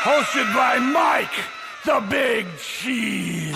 Hosted by Mike, the Big Cheese.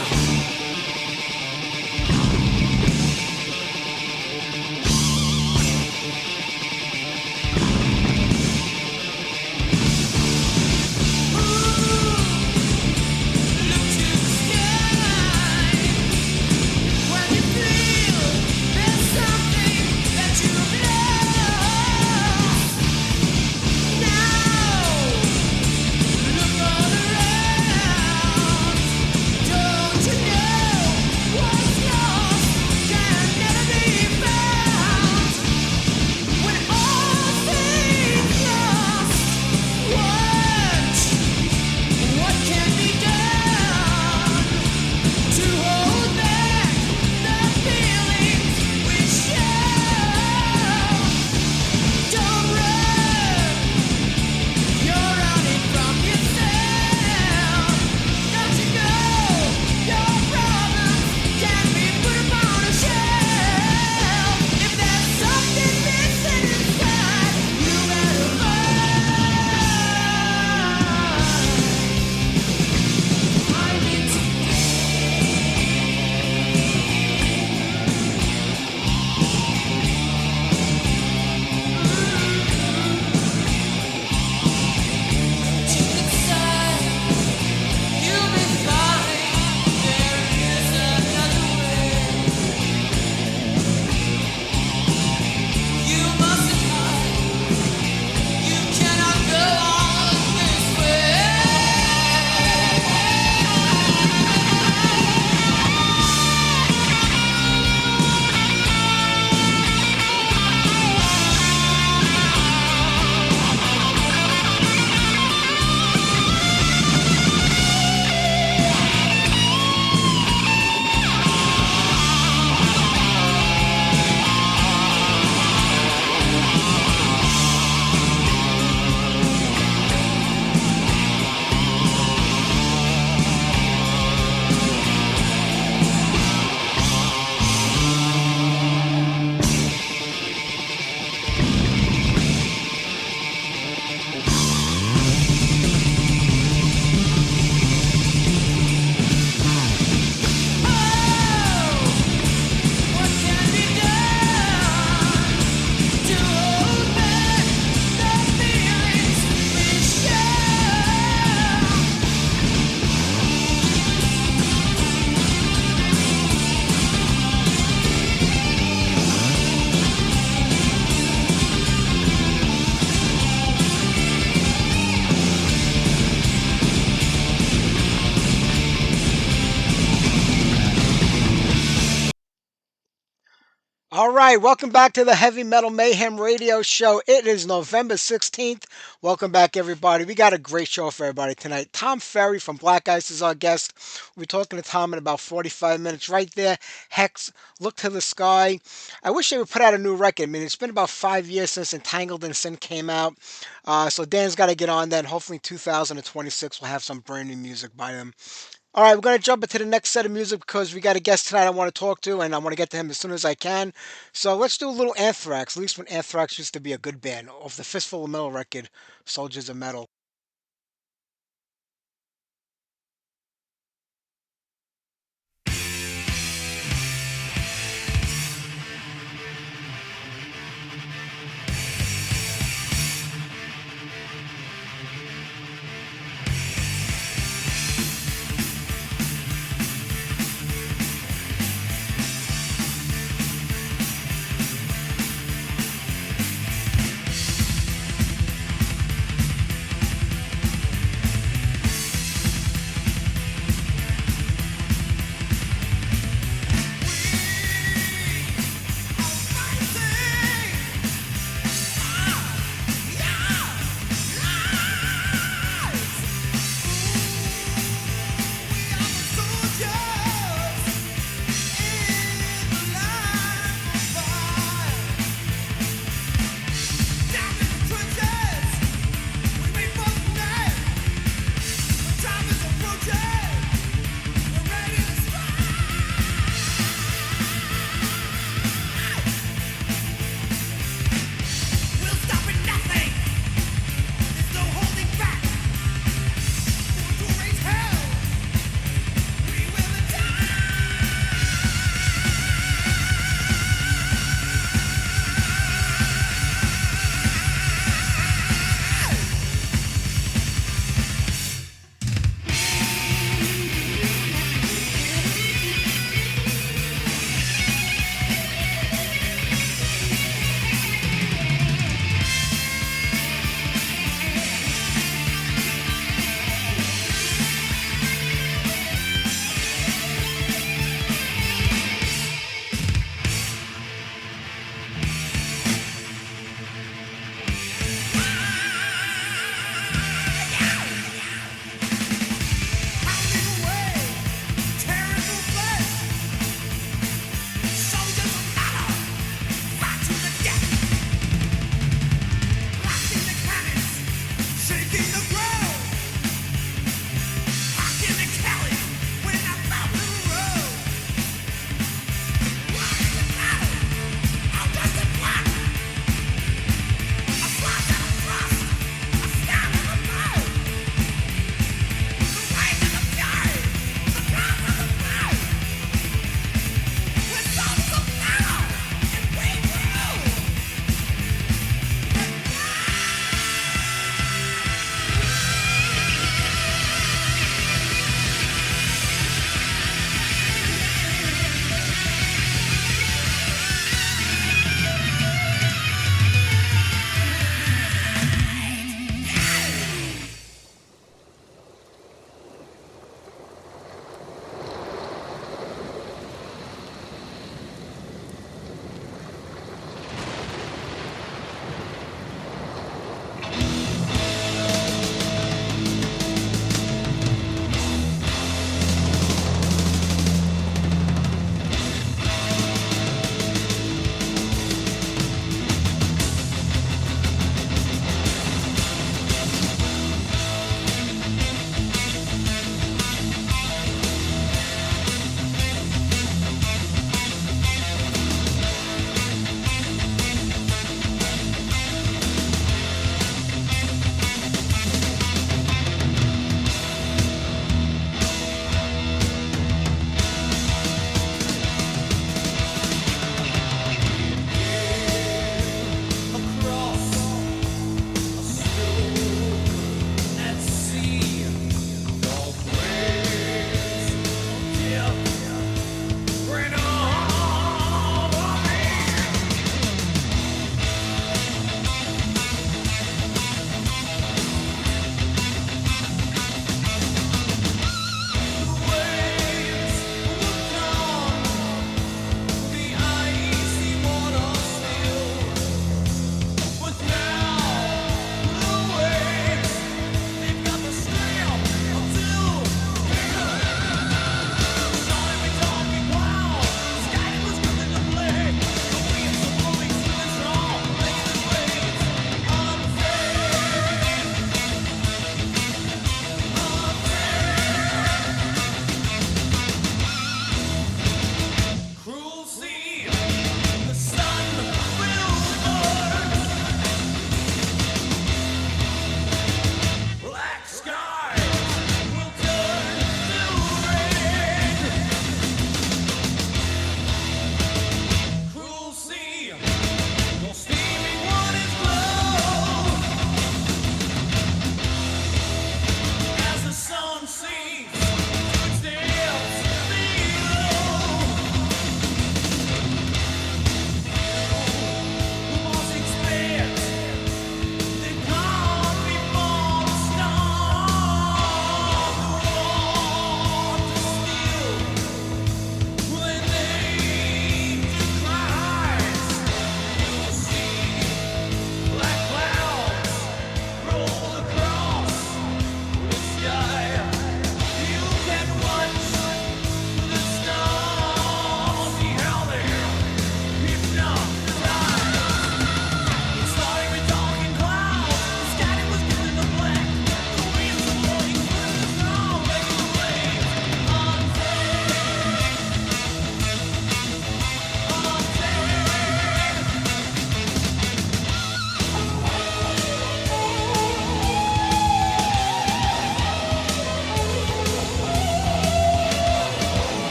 All right, welcome back to the Heavy Metal Mayhem Radio Show. It is November 16th. Welcome back, everybody. We got a great show for everybody tonight. Tom Ferry from Black Ice is our guest. We're talking to Tom in about 45 minutes. Right there, Hex, Look to the Sky. I wish they would put out a new record. I mean, it's been about 5 years since Entangled in Sin came out. So Dan's got to get on that. And hopefully 2026 we'll have some brand new music by them. All right, we're going to jump into the next set of music because we got a guest tonight I want to talk to, and I want to get to him as soon as I can. So let's do a little Anthrax, at least when Anthrax used to be a good band, off the Fistful of Metal record, Soldiers of Metal.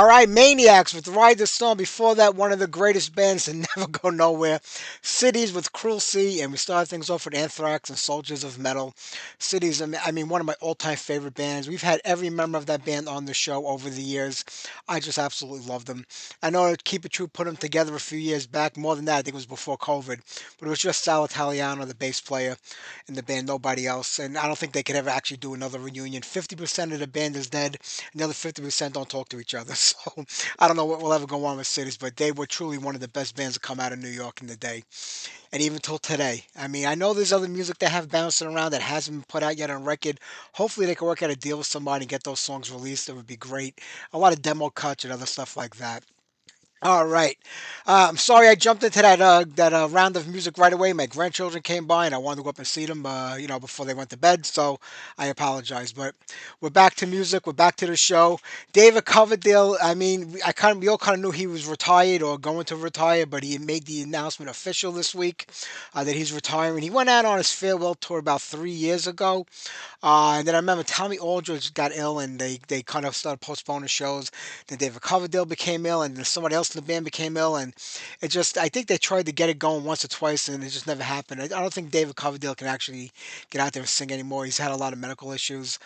All right, Maniacs with Ride the Storm. Before that, one of the greatest bands to never go nowhere. Cities with Cruel Sea, and we started things off with Anthrax and Soldiers of Metal. Cities, I mean, one of my all-time favorite bands. We've had every member of that band on the show over the years. I just absolutely love them. I know Keep It True put them together a few years back. More than that, I think it was before COVID. But it was just Sal Italiano, the bass player in the band, nobody else. And I don't think they could ever actually do another reunion. 50% of the band is dead, and the other 50% don't talk to each other. So I don't know what will ever go on with Cities, but they were truly one of the best bands to come out of New York in the day. And even till today. I mean, I know there's other music that have bouncing around that hasn't been put out yet on record. Hopefully they can work out a deal with somebody and get those songs released. It would be great. A lot of demo cuts and other stuff like that. All right. I'm sorry I jumped into that round of music right away. My grandchildren came by and I wanted to go up and see them, before they went to bed. So I apologize. But we're back to music. We're back to the show. David Coverdale. I mean, we all kind of knew he was retired or going to retire, but he made the announcement official this week that he's retiring. He went out on his farewell tour about 3 years ago. And then I remember Tommy Aldridge got ill, and they kind of started postponing shows. Then David Coverdale became ill, and then somebody else in the band became ill, and I think they tried to get it going once or twice, and it just never happened. I don't think David Coverdale can actually get out there and sing anymore. He's had a lot of medical issues.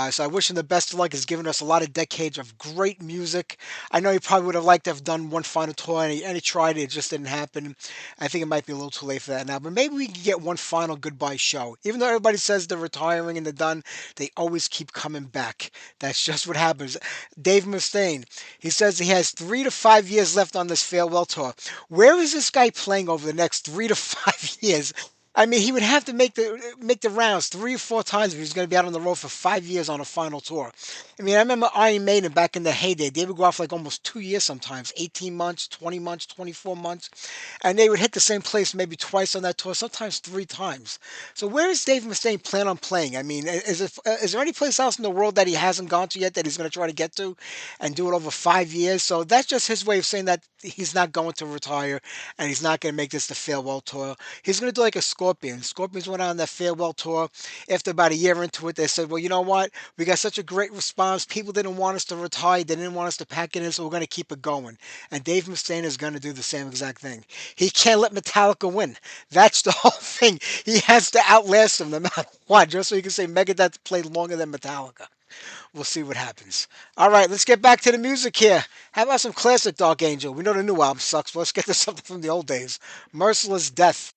So I wish him the best of luck. He's given us a lot of decades of great music. I know he probably would have liked to have done one final tour, and he tried it. It just didn't happen. I think it might be a little too late for that now, but maybe we can get one final goodbye show. Even though everybody says they're retiring and they're done, they always keep coming back. That's just what happens. Dave Mustaine, he says he has 3 to 5 years left on this farewell tour. Where is this guy playing over the next 3 to 5 years? I mean, he would have to make the rounds 3 or 4 times if he was going to be out on the road for 5 years on a final tour. I mean, I remember Iron Maiden back in the heyday. They would go off like almost 2 years sometimes, 18 months, 20 months, 24 months, and they would hit the same place maybe twice on that tour, sometimes 3 times. So where is Dave Mustaine plan on playing? I mean, is there any place else in the world that he hasn't gone to yet that he's going to try to get to and do it over 5 years? So that's just his way of saying that he's not going to retire and he's not going to make this the farewell tour. He's going to do like a Scorpions. Scorpions went on that farewell tour. After about a year into it, they said, well, you know what? We got such a great response. People didn't want us to retire. They didn't want us to pack it in, so we're going to keep it going. And Dave Mustaine is going to do the same exact thing. He can't let Metallica win. That's the whole thing. He has to outlast them no matter what, just so you can say Megadeth played longer than Metallica. We'll see what happens. All right, let's get back to the music here. How about some classic Dark Angel? We know the new album sucks, but let's get to something from the old days. Merciless Death.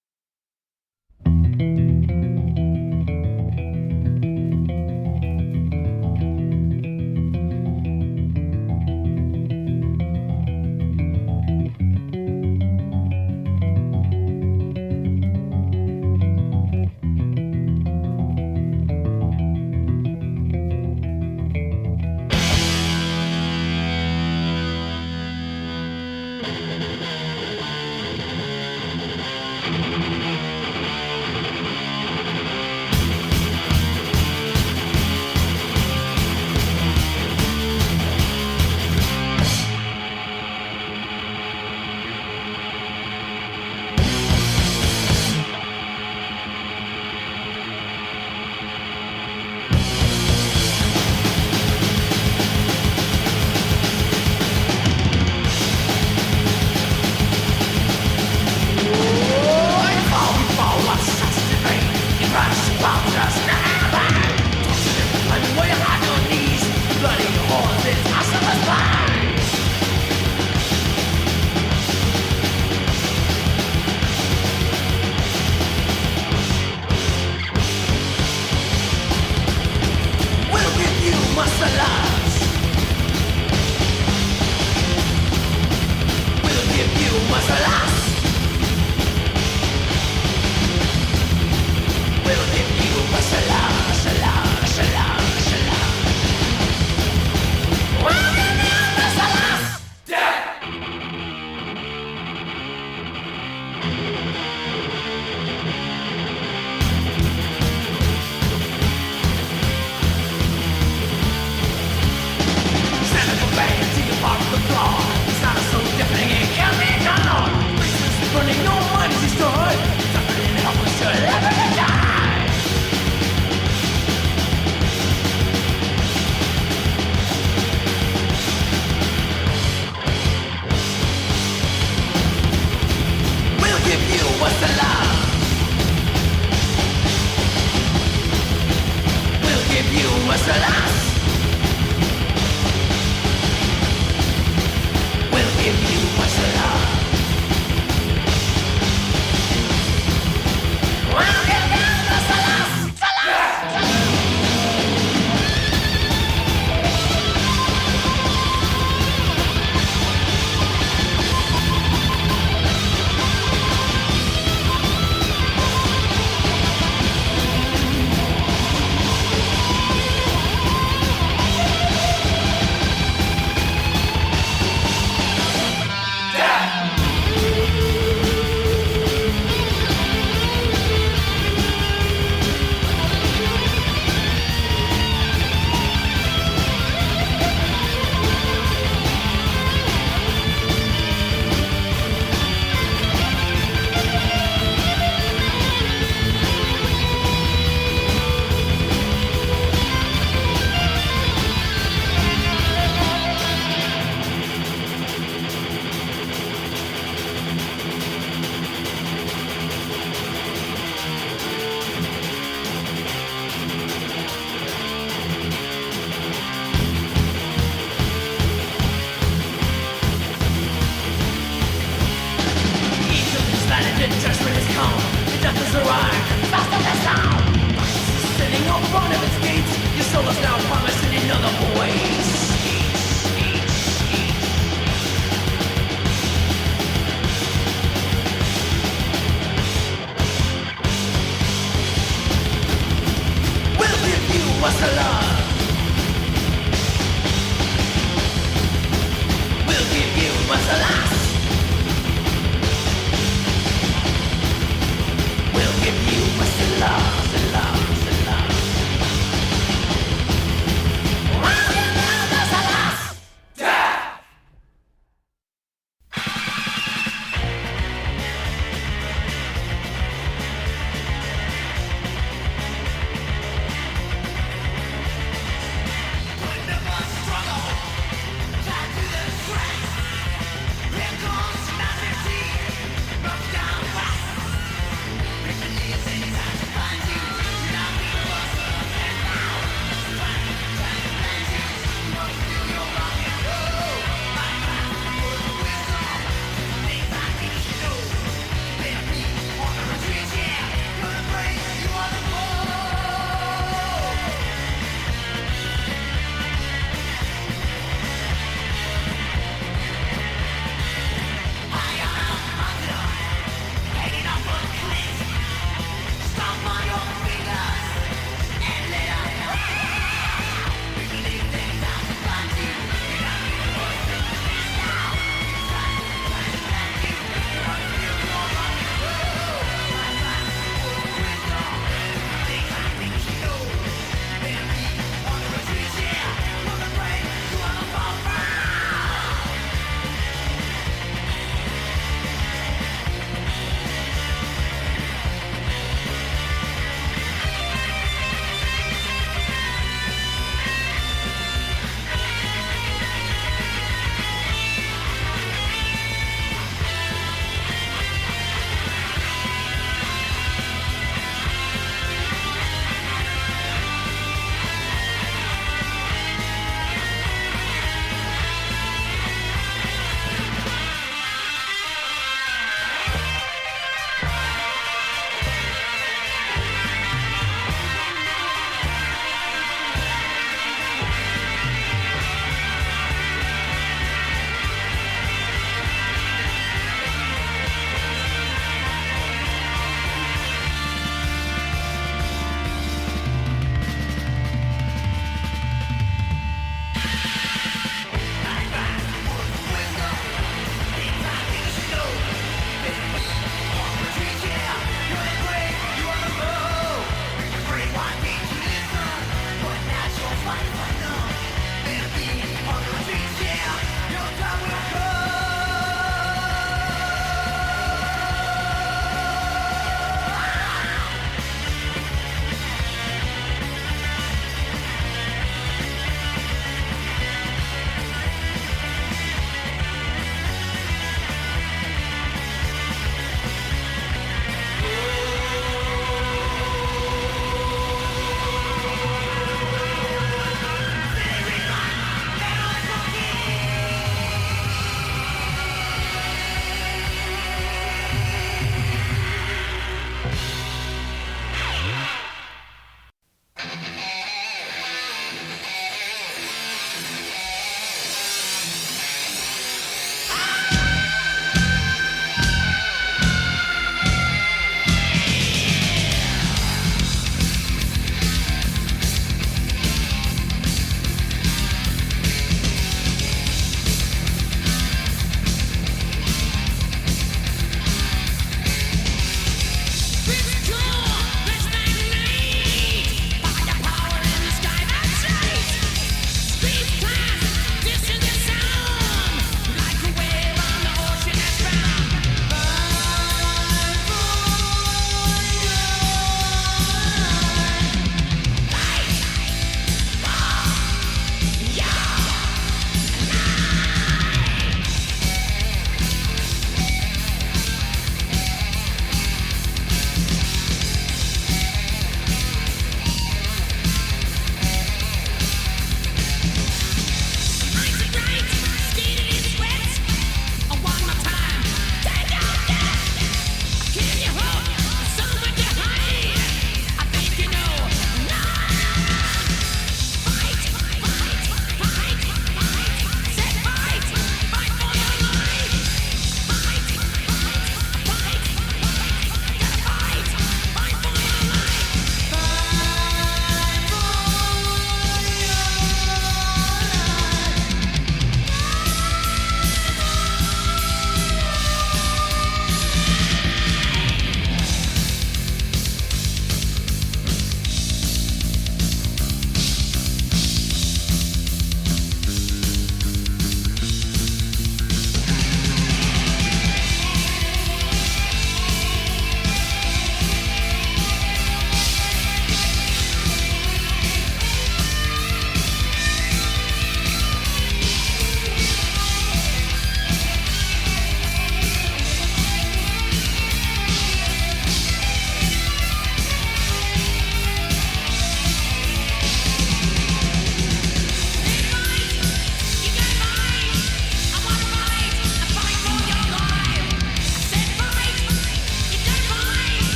methods arrive faster than sound. Sending up one of its gates, your soul is now promising another voice. We'll give you what's to love. We'll give you what's to last. We'll give you what's to love, to love, to love. Round and round the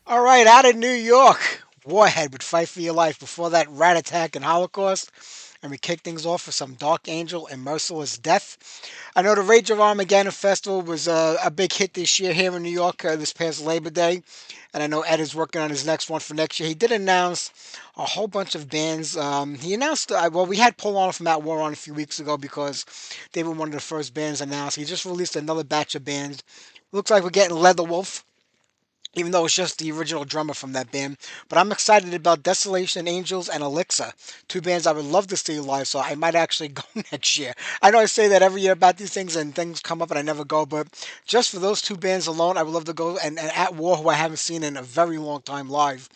All right, out of New York, Warhead would fight for your life before that rat attack and Holocaust. And we kick things off with some Dark Angel and Merciless Death. I know the Rage of Armageddon Festival was a big hit this year here in New York this past Labor Day. And I know Ed is working on his next one for next year. He did announce a whole bunch of bands. He announced, well, we had Paul on from At War on a few weeks ago because they were one of the first bands announced. He just released another batch of bands. Looks like we're getting Leatherwolf, even though it's just the original drummer from that band. But I'm excited about Desolation Angels and Elixir, two bands I would love to see live, so I might actually go next year. I know I say that every year about these things, and things come up and I never go, but just for those two bands alone, I would love to go. And At War, who I haven't seen in a very long time live.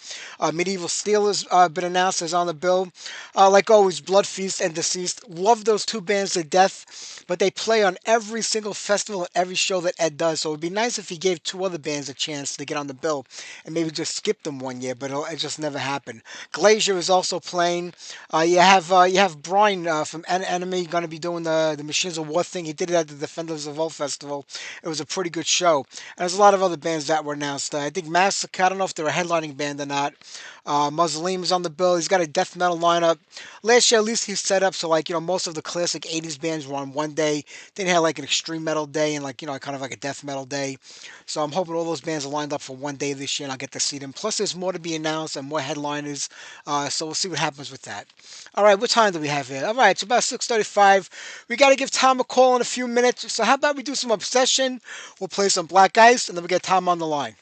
Medieval Steel has been announced as on the bill. Like always, Blood Feast and Deceased. Love those two bands to death, but they play on every single festival and every show that Ed does, so it would be nice if he gave two other bands a chance to get on the bill and maybe just skip them one year, but it just never happened. Glacier is also playing. You have Brian from Enemy going to be doing the Machines of War thing. He did it at the Defenders of Old Festival. It was a pretty good show. And there's a lot of other bands that were announced. I think Massacre, I don't know if they're a headlining band or not. Mausoleum is on the bill. He's got a death metal lineup. Last year, at least he set up so most of the classic '80s bands were on one day. Then he had like an extreme metal day and kind of like a death metal day. So I'm hoping all those bands are lined up for one day this year and I'll get to see them. Plus, there's more to be announced and more headliners. So we'll see what happens with that. All right, what time do we have here? All right, it's about 6:35. We got to give Tom a call in a few minutes. So how about we do some Obsession? We'll play some Black Ice and then we get Tom on the line.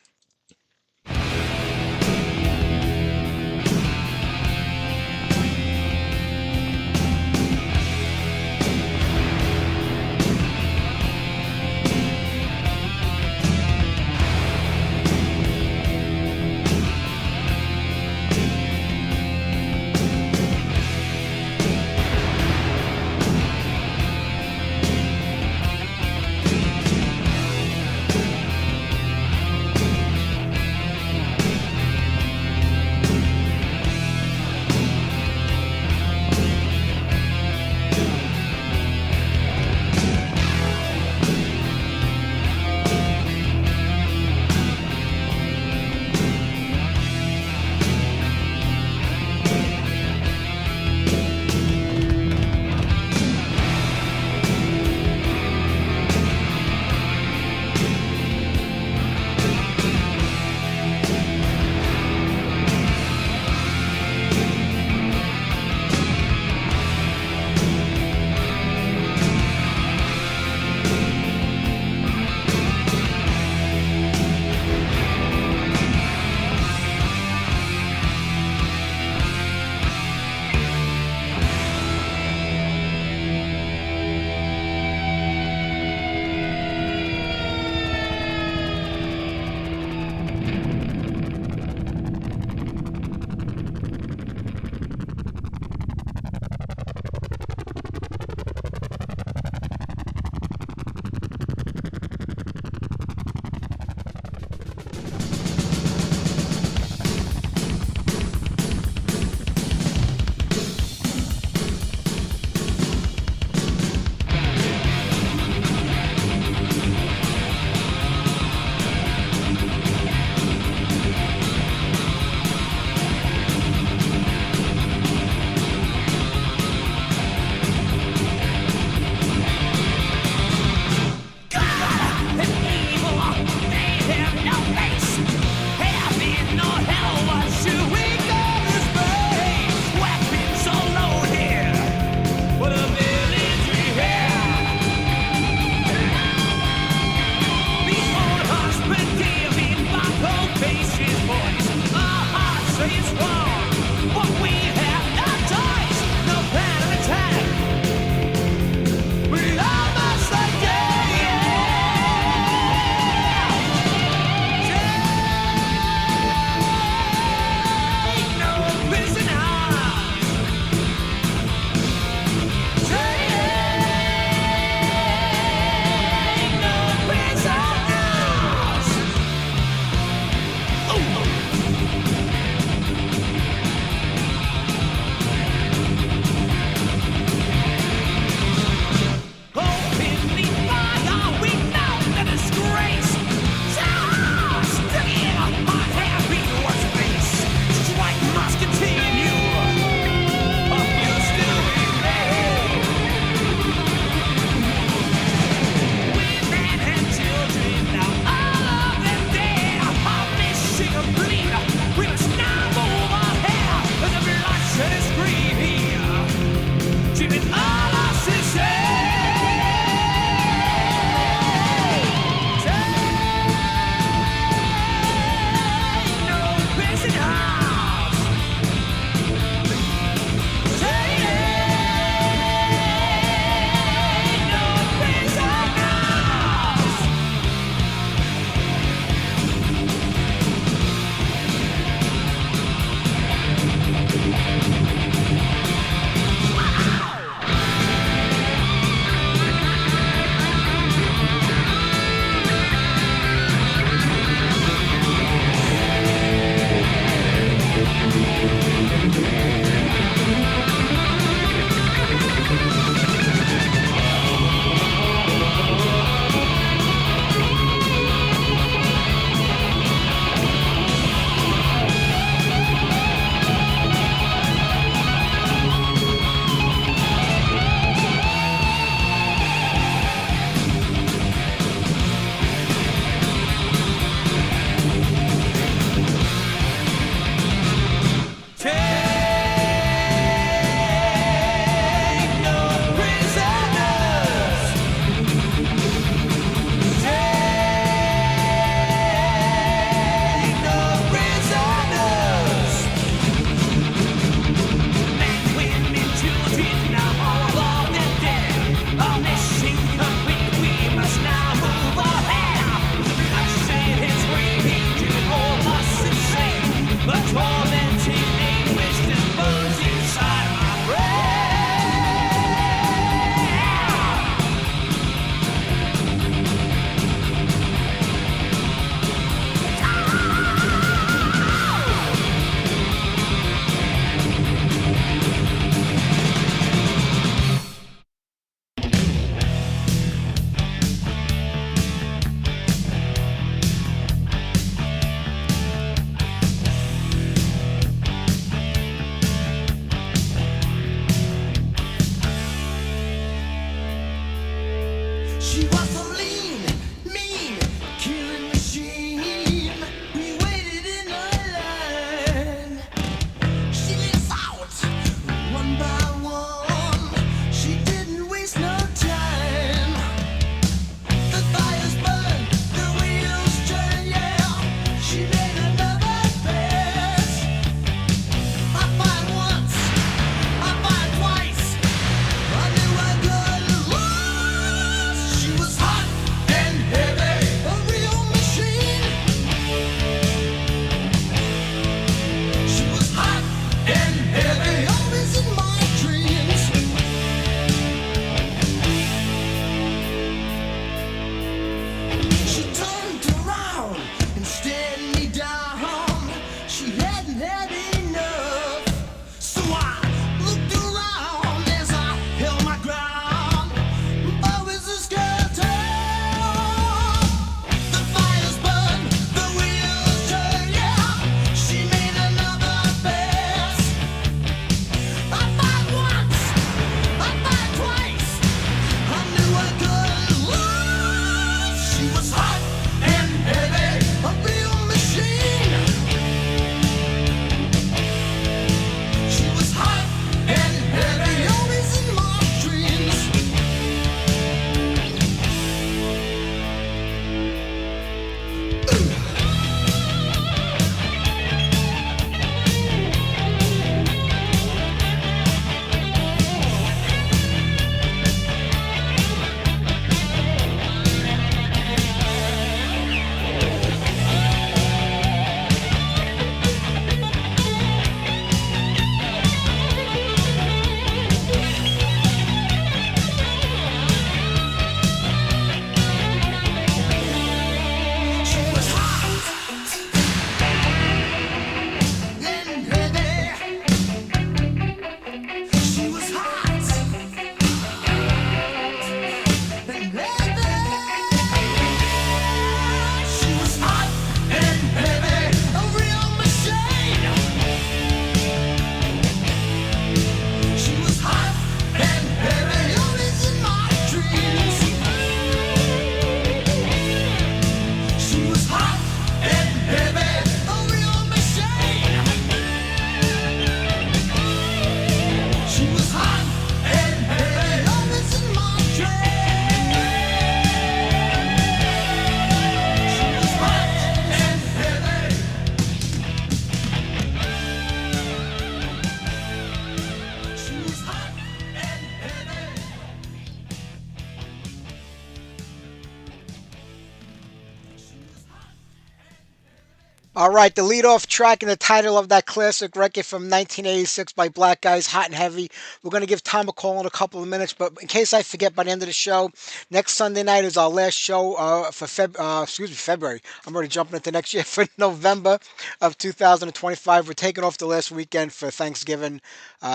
All right, the lead-off track and the title of that classic record from 1986 by Black Guys, Hot and Heavy. We're going to give Tom a call in a couple of minutes, but in case I forget by the end of the show, next Sunday night is our last show for February. I'm already jumping into next year for November of 2025. We're taking off the last weekend for Thanksgiving,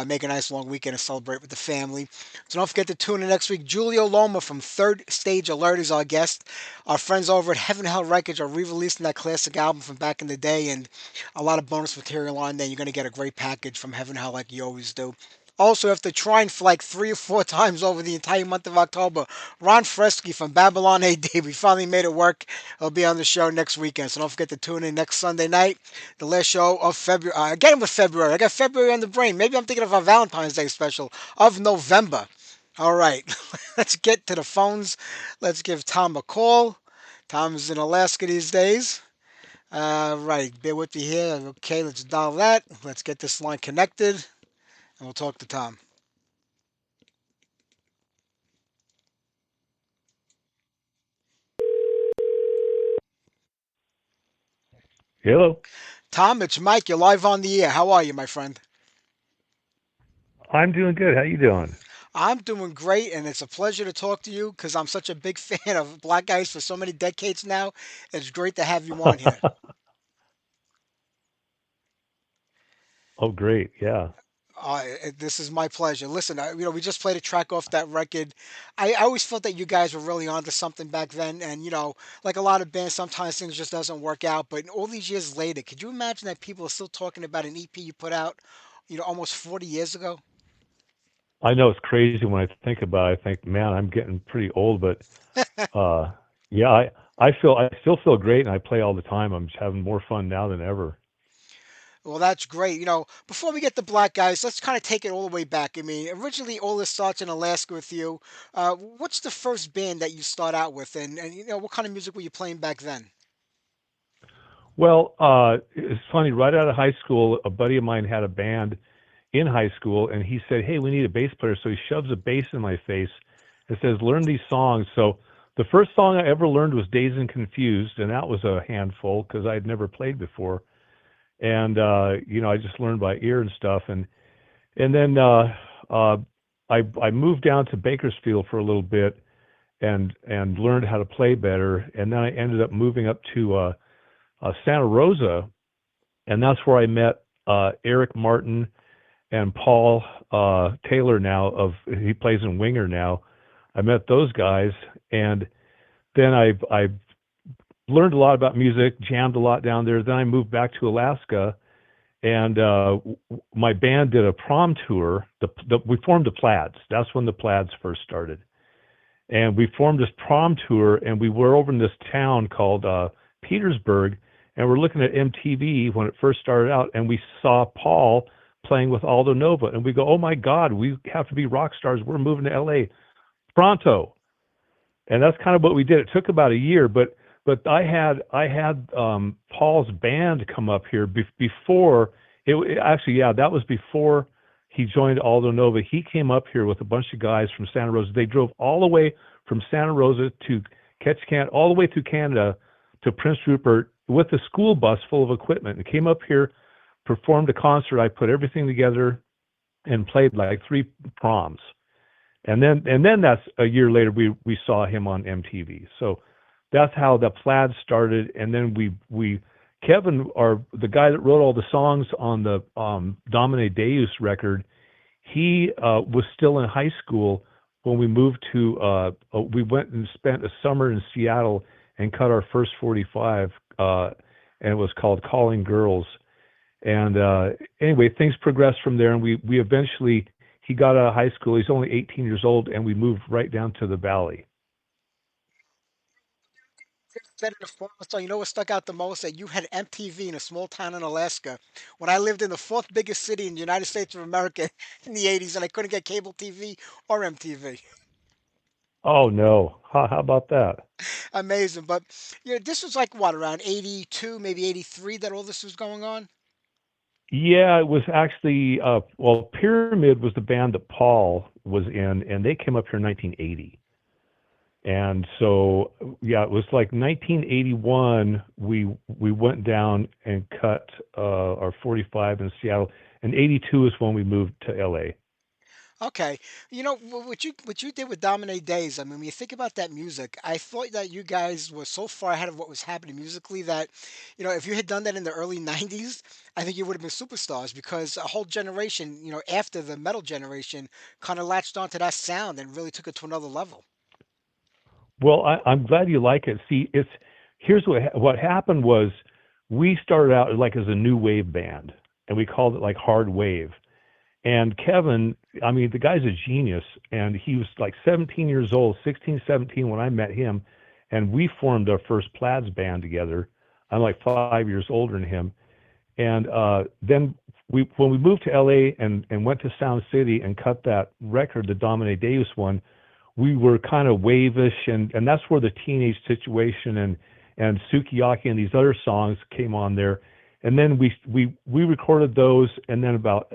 make a nice long weekend and celebrate with the family. So don't forget to tune in next week. Julio Loma from Third Stage Alert is our guest. Our friends over at Heaven Hell Records are re-releasing that classic album from back in the day, and a lot of bonus material on there. You're going to get a great package from Heaven Hell like you always do. Also, after trying for like 3 or 4 times over the entire month of October, Ron Fresky from Babylon AD, we finally made it work. He'll be on the show next weekend, so don't forget to tune in next Sunday night, the last show of February. Again with February. I got February on the brain. Maybe I'm thinking of our Valentine's Day special of November. All right, let's get to the phones. Let's give Tom a call. Tom's in Alaska these days. Right, bear with me here. Okay, let's dial that. Let's get this line connected, and we'll talk to Tom. Hello. Tom, it's Mike. You're live on the air. How are you, my friend? I'm doing good. How you doing? I'm doing great, and it's a pleasure to talk to you because I'm such a big fan of Black Guys for so many decades now. It's great to have you on here. Oh, great. Yeah. This is my pleasure. Listen, we just played a track off that record. I always felt that you guys were really onto something back then, and like a lot of bands, sometimes things just doesn't work out. But all these years later, could you imagine that people are still talking about an EP you put out, almost 40 years ago? I know it's crazy when I think about it. I think, man, I'm getting pretty old, but uh yeah, I still feel great and I play all the time. I'm just having more fun now than ever. Well, that's great. Before we get to Black Guys, let's kind of take it all the way back. I mean, originally all this starts in Alaska with you. What's the first band that you start out with, and what kind of music were you playing back then? Well, it's funny, right out of high school, a buddy of mine had a band in high school and he said, "Hey, we need a bass player." So he shoves a bass in my face and says, "Learn these songs." So the first song I ever learned was Dazed and Confused, and that was a handful because I'd never played before. And I just learned by ear and stuff. And then uh, I moved down to Bakersfield for a little bit and learned how to play better. And then I ended up moving up to Santa Rosa, and that's where I met Eric Martin and Paul Taylor. Now he plays in Winger now. I met those guys, and then I learned a lot about music, jammed a lot down there. Then I moved back to Alaska, and my band did a prom tour. We formed the Plaids. That's when the Plaids first started, and we formed this prom tour. And we were over in this town called Petersburg, and we're looking at MTV when it first started out, and we saw Paul playing with Aldo Nova, and we go, "Oh my God, we have to be rock stars. We're moving to LA pronto." And that's kind of what we did. It took about a year, but I had Paul's band come up here before actually, yeah, that was before he joined Aldo Nova. He came up here with a bunch of guys from Santa Rosa. They drove all the way from Santa Rosa to Ketchikan, all the way through Canada to Prince Rupert with a school bus full of equipment, and came up here, performed a concert. I put everything together and played like 3 proms. And then that's a year later we saw him on MTV. So that's how the Plaid started. And then we Kevin, the guy that wrote all the songs on the Domine Deus record, he was still in high school when we moved to we went and spent a summer in Seattle and cut our first 45, and it was called Calling Girls. And anyway, things progressed from there, and we eventually, he got out of high school. He's only 18 years old, and we moved right down to the valley. Said in the former song, you know what stuck out the most? That you had MTV in a small town in Alaska when I lived in the fourth biggest city in the United States of America in the 80s, and I couldn't get cable TV or MTV. Oh no, how about that? Amazing. But, this was like what, around 82, maybe 83 that all this was going on? Yeah, it was actually well, Pyramid was the band that Paul was in, and they came up here in 1980. And so, yeah, it was like 1981. We went down and cut our 45 in Seattle, and 82 is when we moved to LA. Okay, what you did with Dominate Days. I mean, when you think about that music, I thought that you guys were so far ahead of what was happening musically that, if you had done that in the early '90s, I think you would have been superstars because a whole generation, after the metal generation, kind of latched onto that sound and really took it to another level. Well, I'm glad you like it. See, it's here's what happened was we started out like as a new wave band, and we called it like hard wave. And Kevin, I mean, the guy's a genius, and he was like 17 years old, 16, 17 when I met him, and we formed our first Plaids band together. I'm like 5 years older than him, and then when we moved to LA and went to Sound City and cut that record, the Dominic Davis one, we were kind of wavish, and that's where the Teenage Situation and Sukiyaki and these other songs came on there. And then we recorded those, and then about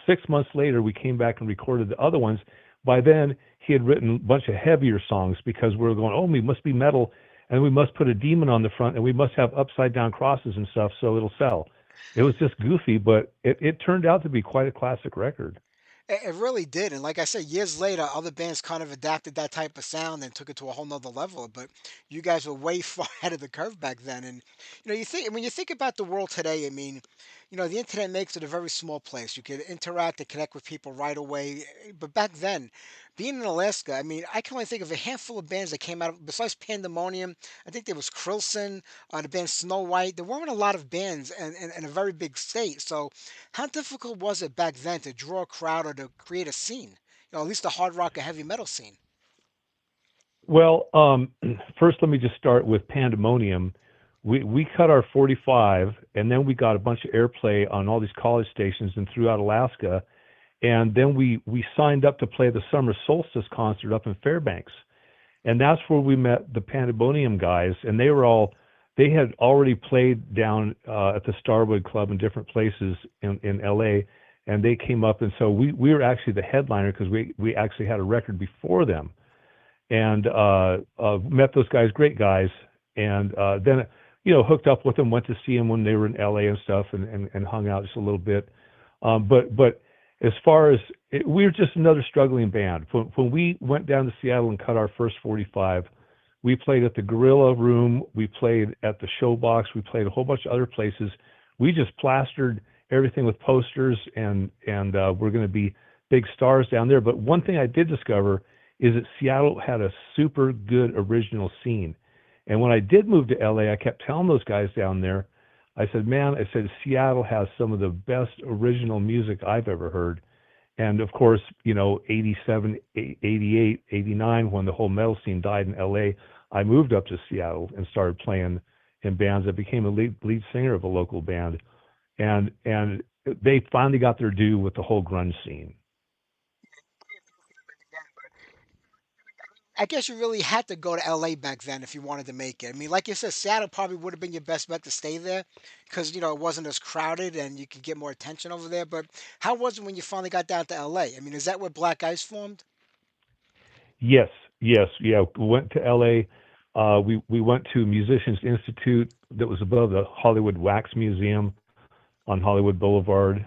6 months later we came back and recorded the other ones. By then he had written a bunch of heavier songs because we were going, oh, we must be metal, and we must put a demon on the front, and we must have upside down crosses and stuff so it'll sell. It was just goofy, but it turned out to be quite a classic record. It really did. And like I said, years later, other bands kind of adapted that type of sound and took it to a whole nother level. But you guys were way far ahead of the curve back then. And you think when you think about the world today, I mean, the internet makes it a very small place. You can interact and connect with people right away. But back then, being in Alaska, I mean, I can only think of a handful of bands that came out besides Pandemonium. I think there was Krilson, the band Snow White. There weren't a lot of bands in a very big state. So how difficult was it back then to draw a crowd or to create a scene? At least the hard rock or heavy metal scene. Well, first let me just start with Pandemonium. We cut our 45, and then we got a bunch of airplay on all these college stations and throughout Alaska. And then we signed up to play the summer solstice concert up in Fairbanks, and that's where we met the Pandemonium guys. And they had already played down at the Starwood Club in different places in LA, and they came up, and so we were actually the headliner because we actually had a record before them, and met those guys, great guys, and then hooked up with them, went to see them when they were in LA and stuff, and hung out just a little bit. But as far as we were just another struggling band. When we went down to Seattle and cut our first 45, we played at the Gorilla Room, we played at the Showbox, we played a whole bunch of other places. We just plastered everything with posters, and we're going to be big stars down there. But one thing I did discover is that Seattle had a super good original scene. And when I did move to LA, I kept telling those guys down there, I said, man, I said, Seattle has some of the best original music I've ever heard. And of course, 87, 88, 89, when the whole metal scene died in LA, I moved up to Seattle and started playing in bands. I became a lead singer of a local band. And they finally got their due with the whole grunge scene. I guess you really had to go to LA back then if you wanted to make it. I mean, like you said, Seattle probably would have been your best bet to stay there because, it wasn't as crowded and you could get more attention over there. But how was it when you finally got down to LA? I mean, is that where Black Ice formed? Yes, yes, yeah. We went to LA. We went to Musicians Institute that was above the Hollywood Wax Museum on Hollywood Boulevard,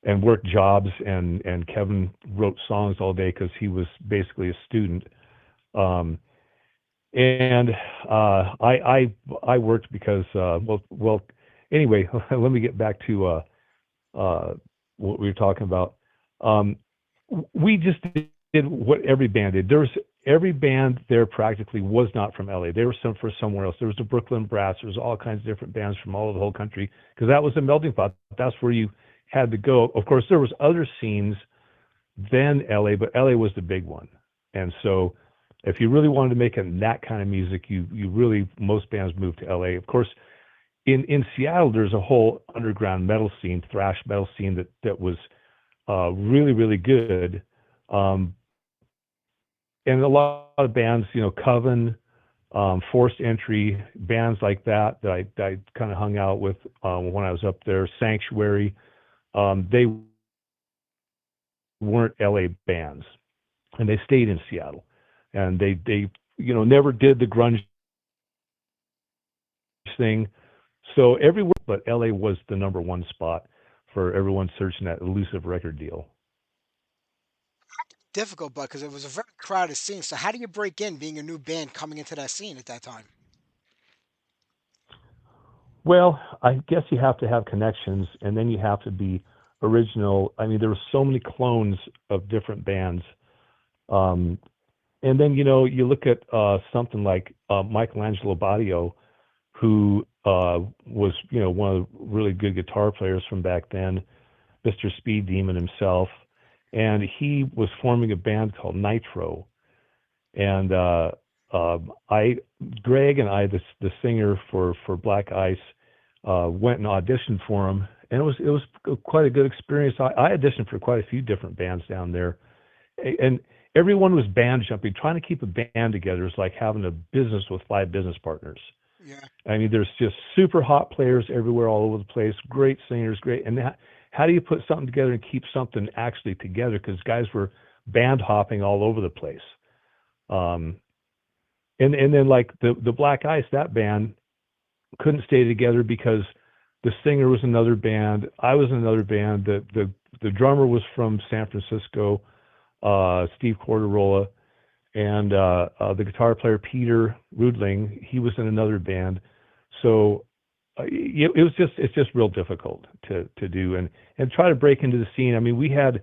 and worked jobs. And Kevin wrote songs all day because he was basically a student. Um, and I worked because well anyway. Let me get back to uh, what we were talking about. Um, we just did what every band did. There was every band there practically was not from LA. They were for somewhere else. There was the Brooklyn Brass. There was all kinds of different bands from all over the whole country because that was a melting pot. That's where you had to go. Of course, there was other scenes than LA, but LA was the big one. And so, if you really wanted to make it that kind of music, you really most bands moved to LA. Of course, in Seattle, there's a whole underground metal scene, thrash metal scene that was really really good. Um, and a lot of bands, Coven, Forced Entry, bands like that I kind of hung out with when I was up there. Sanctuary, they weren't LA bands, and they stayed in Seattle. and they never did the grunge thing. So everywhere but LA was the number one spot for everyone searching that elusive record deal. Difficult, but because it was a very crowded scene. So how do you break in being a new band coming into that scene at that time? Well, I guess you have to have connections, and then you have to be original. I mean, there were so many clones of different bands. Um, and then you look at something like Michelangelo Badio, who was one of the really good guitar players from back then, Mr. Speed Demon himself, and he was forming a band called Nitro. And I, Greg and I, the singer for Black Ice, went and auditioned for him, and it was quite a good experience. I auditioned for quite a few different bands down there, and everyone was band jumping. Trying to keep a band together is like having a business with five business partners. Yeah. I mean, there's just super hot players everywhere, all over the place. Great singers, great. And how do you put something together and keep something actually together? Because guys were band hopping all over the place. Um, and then like the Black Ice, that band couldn't stay together because the singer was another band. I was in another band. The drummer was from San Francisco, Steve Corderola, and the guitar player Peter Rudling, he was in another band. So it's just real difficult to do and try to break into the scene. I mean, we had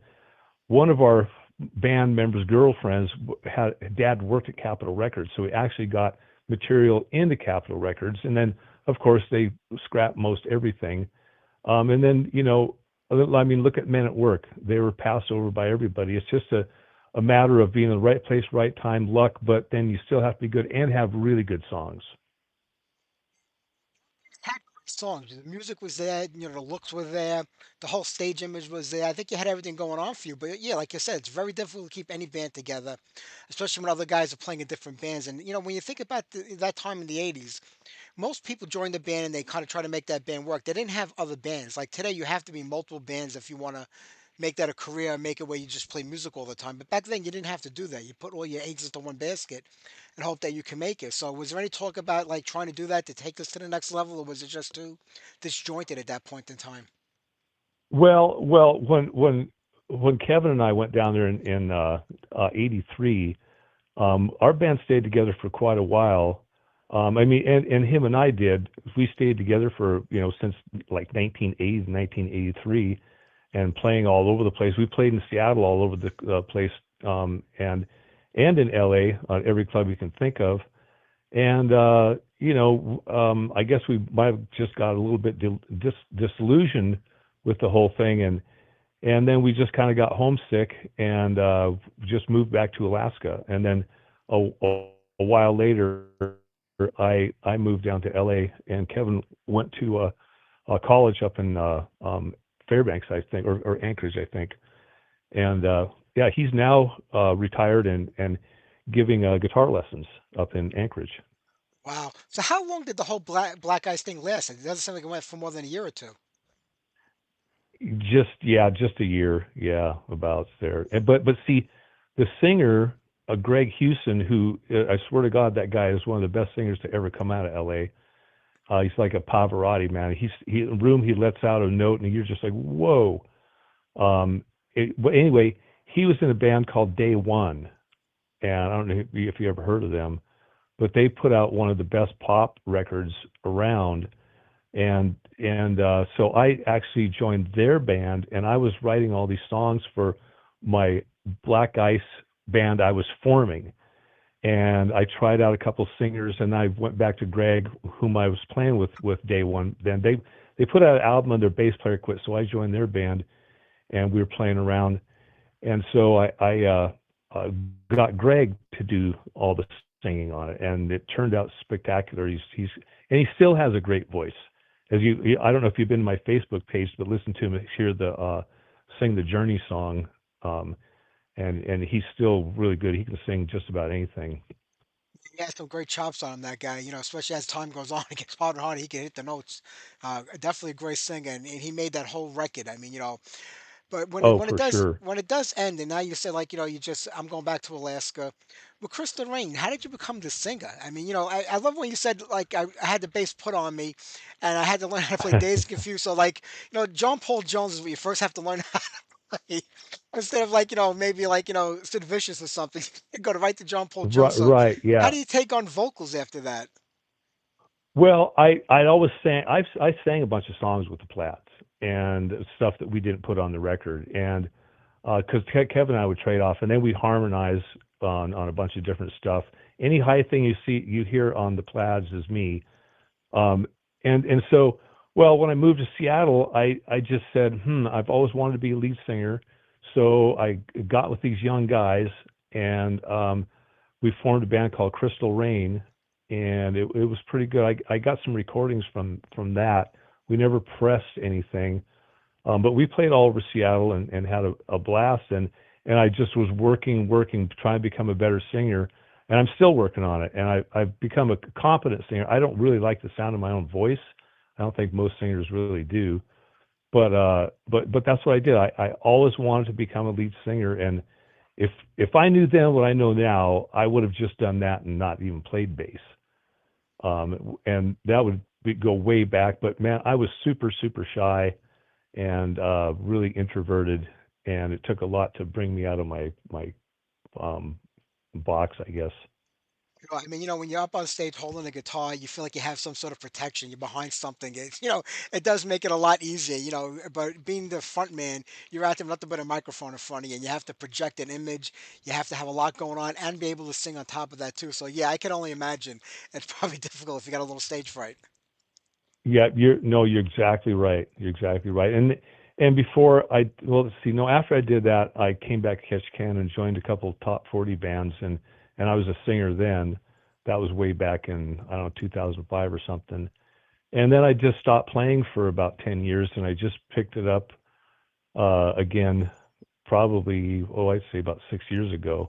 one of our band members' girlfriends had dad worked at Capitol Records, so we actually got material into Capitol Records, and then of course they scrapped most everything. And then I mean, look at Men at Work; they were passed over by everybody. It's just a matter of being in the right place, right time, luck, but then you still have to be good and have really good songs. Had great songs. The music was there, the looks were there, the whole stage image was there. I think you had everything going on for you. But yeah, like you said, it's very difficult to keep any band together, especially when other guys are playing in different bands. And when you think about that time in the '80s, most people joined the band and they kind of try to make that band work. They didn't have other bands. Like today, you have to be multiple bands if you want to make that a career and make it where you just play music all the time. But back then, you didn't have to do that. You put all your eggs into one basket and hope that you can make it. So, was there any talk about like trying to do that to take this to the next level, or was it just too disjointed at that point in time? Well, when Kevin and I went down there in '83, our band stayed together for quite a while. I mean, and him and I did. We stayed together for since like 1980 1983, and playing all over the place. We played in Seattle, all over the place, and in LA, every club you can think of. And I guess we might have just got a little bit disillusioned with the whole thing, and then we just kind of got homesick and just moved back to Alaska. And then a while later, I moved down to LA, and Kevin went to a college up in Fairbanks, I think, or Anchorage, I think. And yeah, he's now retired and giving guitar lessons up in Anchorage. Wow. So, how long did the whole Black Eyes thing last? It doesn't seem like it went for more than a year or two. Just a year, yeah, about there. But see, the singer, Greg Houston, who I swear to God, that guy is one of the best singers to ever come out of L.A. He's like a Pavarotti man. The room he lets out a note, and you're just like, whoa. But anyway, he was in a band called Day One, and I don't know if you ever heard of them, but they put out one of the best pop records around, and so I actually joined their band, and I was writing all these songs for my Black Ice band I was forming, and I tried out a couple singers, and I went back to Greg, whom I was playing with Day One. Then they put out an album, and their bass player quit, so I joined their band, and we were playing around, and so I got Greg to do all the singing on it, and it turned out spectacular. He's and he still has a great voice. I don't know if you've been to my Facebook page, but listen to him hear the sing the Journey song, and he's still really good. He can sing just about anything. He has some great chops on him, that guy. Especially as time goes on, it gets harder and harder. He can hit the notes. Definitely a great singer, and he made that whole record. I mean, But Oh, for sure. when it does end, and now you say like you just I'm going back to Alaska. With Crystal Rain, how did you become the singer? I mean, I love when you said like I had the bass put on me, and I had to learn how to play Dazed and Confused. So like John Paul Jones is what you first have to learn how to play instead of like maybe like Sid Vicious or something. You go to right to John Paul Jones. Right, So right, how yeah. do you take on vocals after that? Well, I always sang. I sang a bunch of songs with the Plats and stuff that we didn't put on the record, and because Kevin and I would trade off, and then we harmonize on a bunch of different stuff. Any high thing you hear on the Plaids is me. Um, and so, well, when I moved to Seattle, I just said, I've always wanted to be a lead singer. So I got with these young guys, and we formed a band called Crystal Rain, and it was pretty good. I got some recordings from that. We never pressed anything, but we played all over Seattle and had a blast. And I just was working, trying to become a better singer. And I'm still working on it. And I've become a competent singer. I don't really like the sound of my own voice. I don't think most singers really do. But that's what I did. I always wanted to become a lead singer. And if I knew then what I know now, I would have just done that and not even played bass. And that would go way back. But man, I was super, super shy and really introverted, and it took a lot to bring me out of my um, box, I guess. I mean, when you're up on stage holding a guitar, you feel like you have some sort of protection. You're behind something. It does make it a lot easier. But being the front man, you're out there with nothing but a microphone in front of you, and you have to project an image. You have to have a lot going on and be able to sing on top of that too. So yeah, I can only imagine it's probably difficult if you got a little stage fright. Yeah, you're exactly right. You're exactly right. And before well, let's see, no, after I did that, I came back to Catch Can and joined a couple of top 40 bands, and I was a singer then. That was way back in I don't know 2005 or something. And then I just stopped playing for about 10 years, and I just picked it up again, probably I'd say about 6 years ago.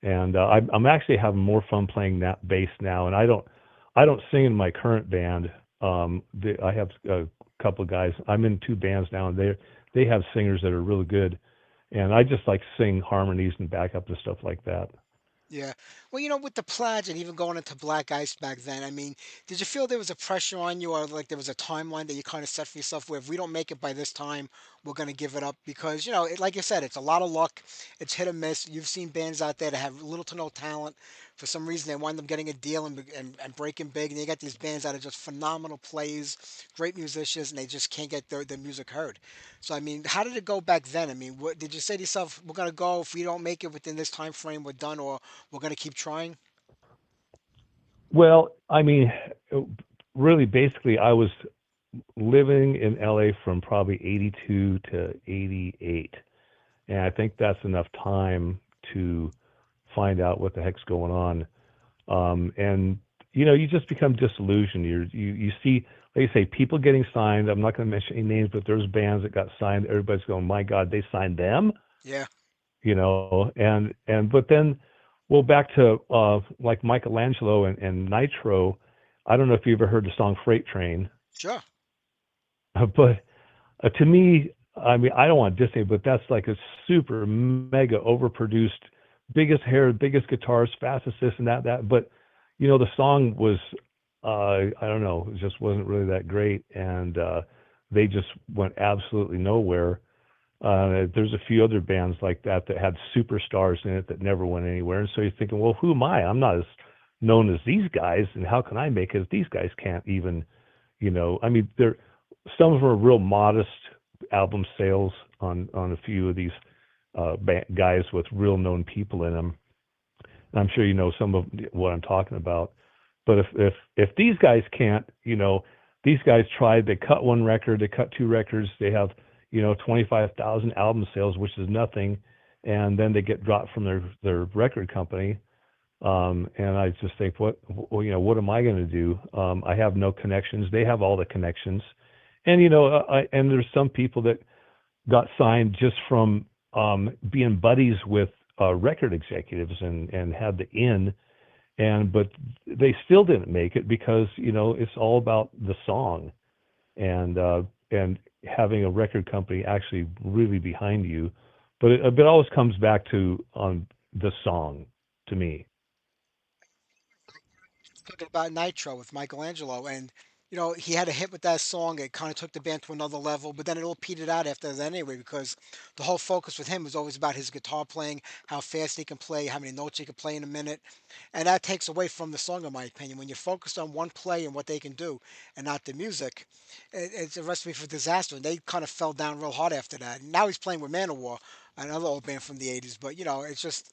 And I'm actually having more fun playing that bass now. And I don't sing in my current band. I have a couple of guys. I'm in two bands now, and they have singers that are really good. And I just like sing harmonies and backup and stuff like that. Yeah. Well, with the pledge and even going into Black Ice back then, I mean, did you feel there was a pressure on you or like there was a timeline that you kind of set for yourself where if we don't make it by this time, we're going to give it up? Because, like you said, it's a lot of luck. It's hit or miss. You've seen bands out there that have little to no talent. For some reason, they wind up getting a deal and breaking big. And you got these bands that are just phenomenal plays, great musicians, and they just can't get their music heard. So, I mean, how did it go back then? I mean, did you say to yourself, we're going to go, if we don't make it within this time frame, we're done, or we're going to keep trying? Well, I mean, really, basically, I was living in LA from probably 82 to 88. And I think that's enough time to find out what the heck's going on. And you just become disillusioned. You see, like you say, people getting signed. I'm not going to mention any names, but there's bands that got signed. Everybody's going, "My God, they signed them," Yeah, and but then, well, back to like Michelangelo and Nitro. I don't know if you ever heard the song Freight Train, sure. but to me, I mean, I don't want to diss it, but that's like a super mega overproduced, biggest hair, biggest guitars, fastest this and that. But the song was, I don't know, it just wasn't really that great, and they just went absolutely nowhere. There's a few other bands like that had superstars in it that never went anywhere, and so you're thinking, well, who am I? I'm not as known as these guys, and how can I make it? If these guys can't even, I mean, they're some of them are real modest album sales on a few of these guys with real known people in them. And I'm sure you know some of what I'm talking about. But if these guys can't, these guys tried. They cut one record, they cut two records. They have 25,000 album sales, which is nothing, and then they get dropped from their record company. And I just think, what am I going to do? I have no connections. They have all the connections, and and there's some people that got signed just from being buddies with record executives and had the in, but they still didn't make it because it's all about the song, and having a record company actually really behind you. But it always comes back to on the song to me. Talking about Nitro with Michelangelo, and he had a hit with that song. It kind of took the band to another level, but then it all petered out after that anyway because the whole focus with him was always about his guitar playing, how fast he can play, how many notes he can play in a minute, and that takes away from the song, in my opinion. When you're focused on one play and what they can do, and not the music, it's a recipe for disaster. And they kind of fell down real hard after that. And now he's playing with Manowar, another old band from the '80s, but it's just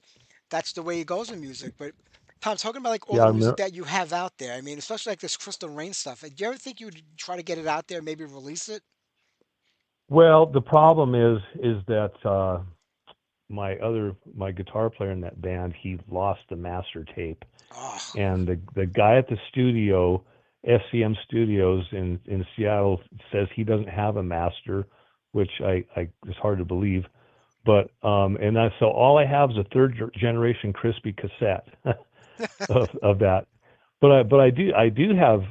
that's the way it goes in music. But Tom, talking about like all Yeah, the I music remember. that you have out there, I mean, especially like this Crystal Rain stuff. Do you ever think you would try to get it out there, maybe release it? Well, the problem is that my guitar player in that band, he lost the master tape, Oh, and the guy at the studio, SCM Studios in Seattle, says he doesn't have a master, which I it's hard to believe. But so all I have is a generation crispy cassette of that. But I do have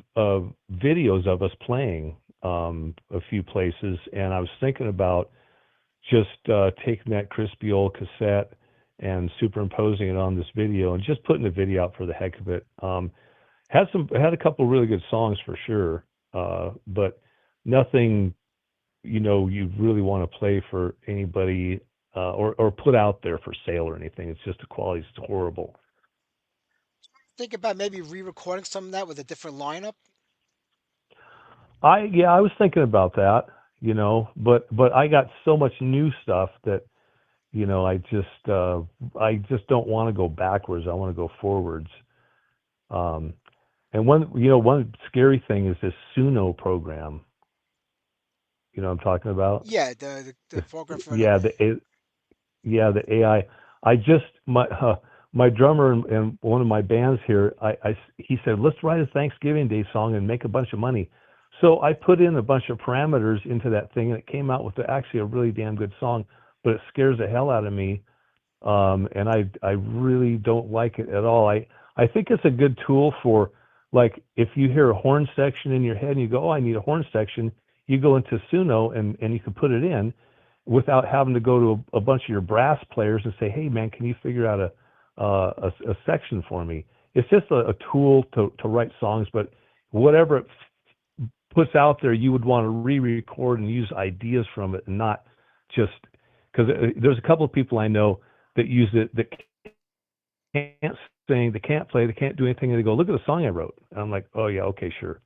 videos of us playing a few places, and I was thinking about just taking that crispy old cassette and superimposing it on this video and just putting the video out for the heck of it. Had a couple really good songs for sure, but nothing you really want to play for anybody or put out there for sale or anything. It's just the quality's horrible. think about maybe re-recording some of that with a different lineup. I was thinking about that, but I got so much new stuff that I just don't want to go backwards. I want to go forwards. Um, and one scary thing is this Suno program. You know what I'm talking about? Yeah, the This, program for the yeah, yeah, the AI. I just my drummer in one of my bands here. He said, let's write a Thanksgiving Day song and make a bunch of money. So I put in a bunch of parameters into that thing, and it came out with actually a really damn good song. But it scares the hell out of me, and I really don't like it at all. I think it's a good tool for, like, if you hear a horn section in your head and you go, oh, I need a horn section, you go into Suno and you can put it in without having to go to a bunch of your brass players and say, hey man, can you figure out a section for me? It's just a tool to write songs, but whatever it puts out there, you would want to re-record and use ideas from it, and not just because there's a couple of people I know that use it that can't sing, they can't play, they can't do anything, and they go, look at the song I wrote. And I'm like, oh yeah, okay, sure.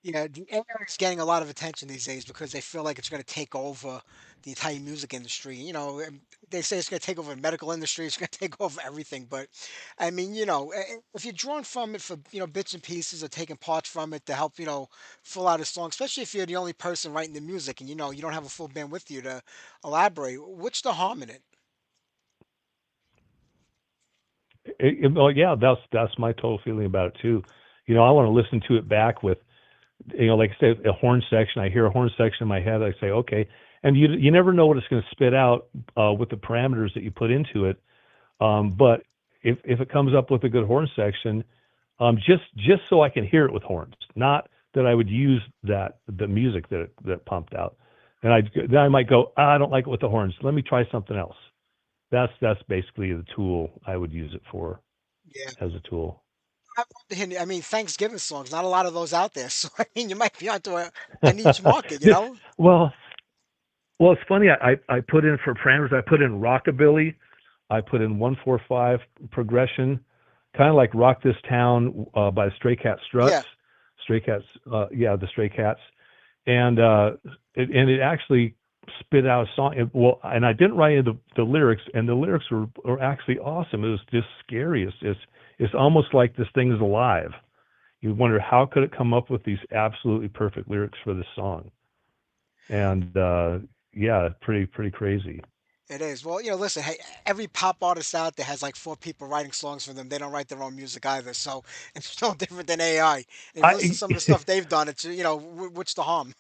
the AI is getting a lot of attention these days because they feel like it's going to take over the entire music industry. And they say it's going to take over the medical industry. It's going to take over everything. But I mean, if you're drawing from it for bits and pieces or taking parts from it to help fill out a song, especially if you're the only person writing the music and you don't have a full band with you to elaborate, what's the harm in it? Well, yeah, that's my total feeling about it too. I want to listen to it back with, like I said, a horn section. I hear a horn section in my head. I say, okay, and you never know what it's going to spit out with the parameters that you put into it. But if it comes up with a good horn section, just so I can hear it with horns, not that I would use the music that pumped out, and then I might go, I don't like it with the horns. Let me try something else. That's basically the tool I would use it for, Yeah. as a tool. I mean, Thanksgiving songs, not a lot of those out there. So, I mean, you might be onto a niche market, you know? well, well, it's funny. I put in for parameters. I put in rockabilly. I put in 145 progression, kind of like "Rock This Town" by Stray Cat Struts. Yeah. Stray Cats, yeah, the Stray Cats, and it actually spit out a song. And I didn't write in the lyrics, and the lyrics were actually awesome. It was just scary. It's almost like this thing is alive. You wonder how could it come up with these absolutely perfect lyrics for this song, and yeah, pretty crazy. It is. Well, listen, hey, every pop artist out there has like four people writing songs for them. They don't write their own music either. So it's no different than AI. And if you listen to I some of the stuff they've done, it's, what's the harm?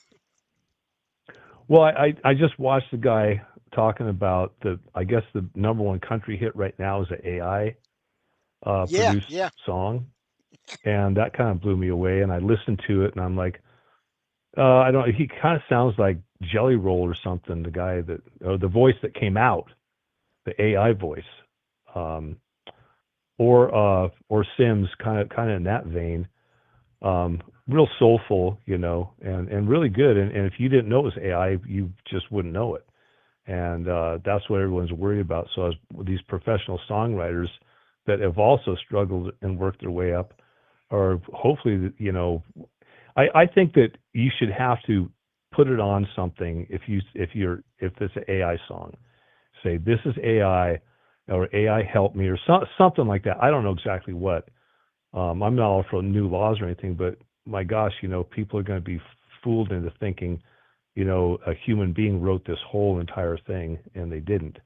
well, I just watched the guy talking about I guess the number one country hit right now is an AI Yeah, produced yeah. song, and that kind of blew me away. And I listened to it, and I'm like, I don't. He kind of sounds like Jelly Roll or something. The guy that, or the voice that came out, the AI voice, um, or Sims, kind of in that vein. Real soulful, and really good. And if you didn't know it was AI, you just wouldn't know it. And that's what everyone's worried about. So as these professional songwriters that have also struggled and worked their way up, or hopefully, I think that you should have to put it on something if it's an AI song. Say this is AI, or AI help me, or something like that. I don't know exactly what. I'm not all for new laws or anything, but my gosh, people are going to be fooled into thinking, a human being wrote this whole entire thing, and they didn't.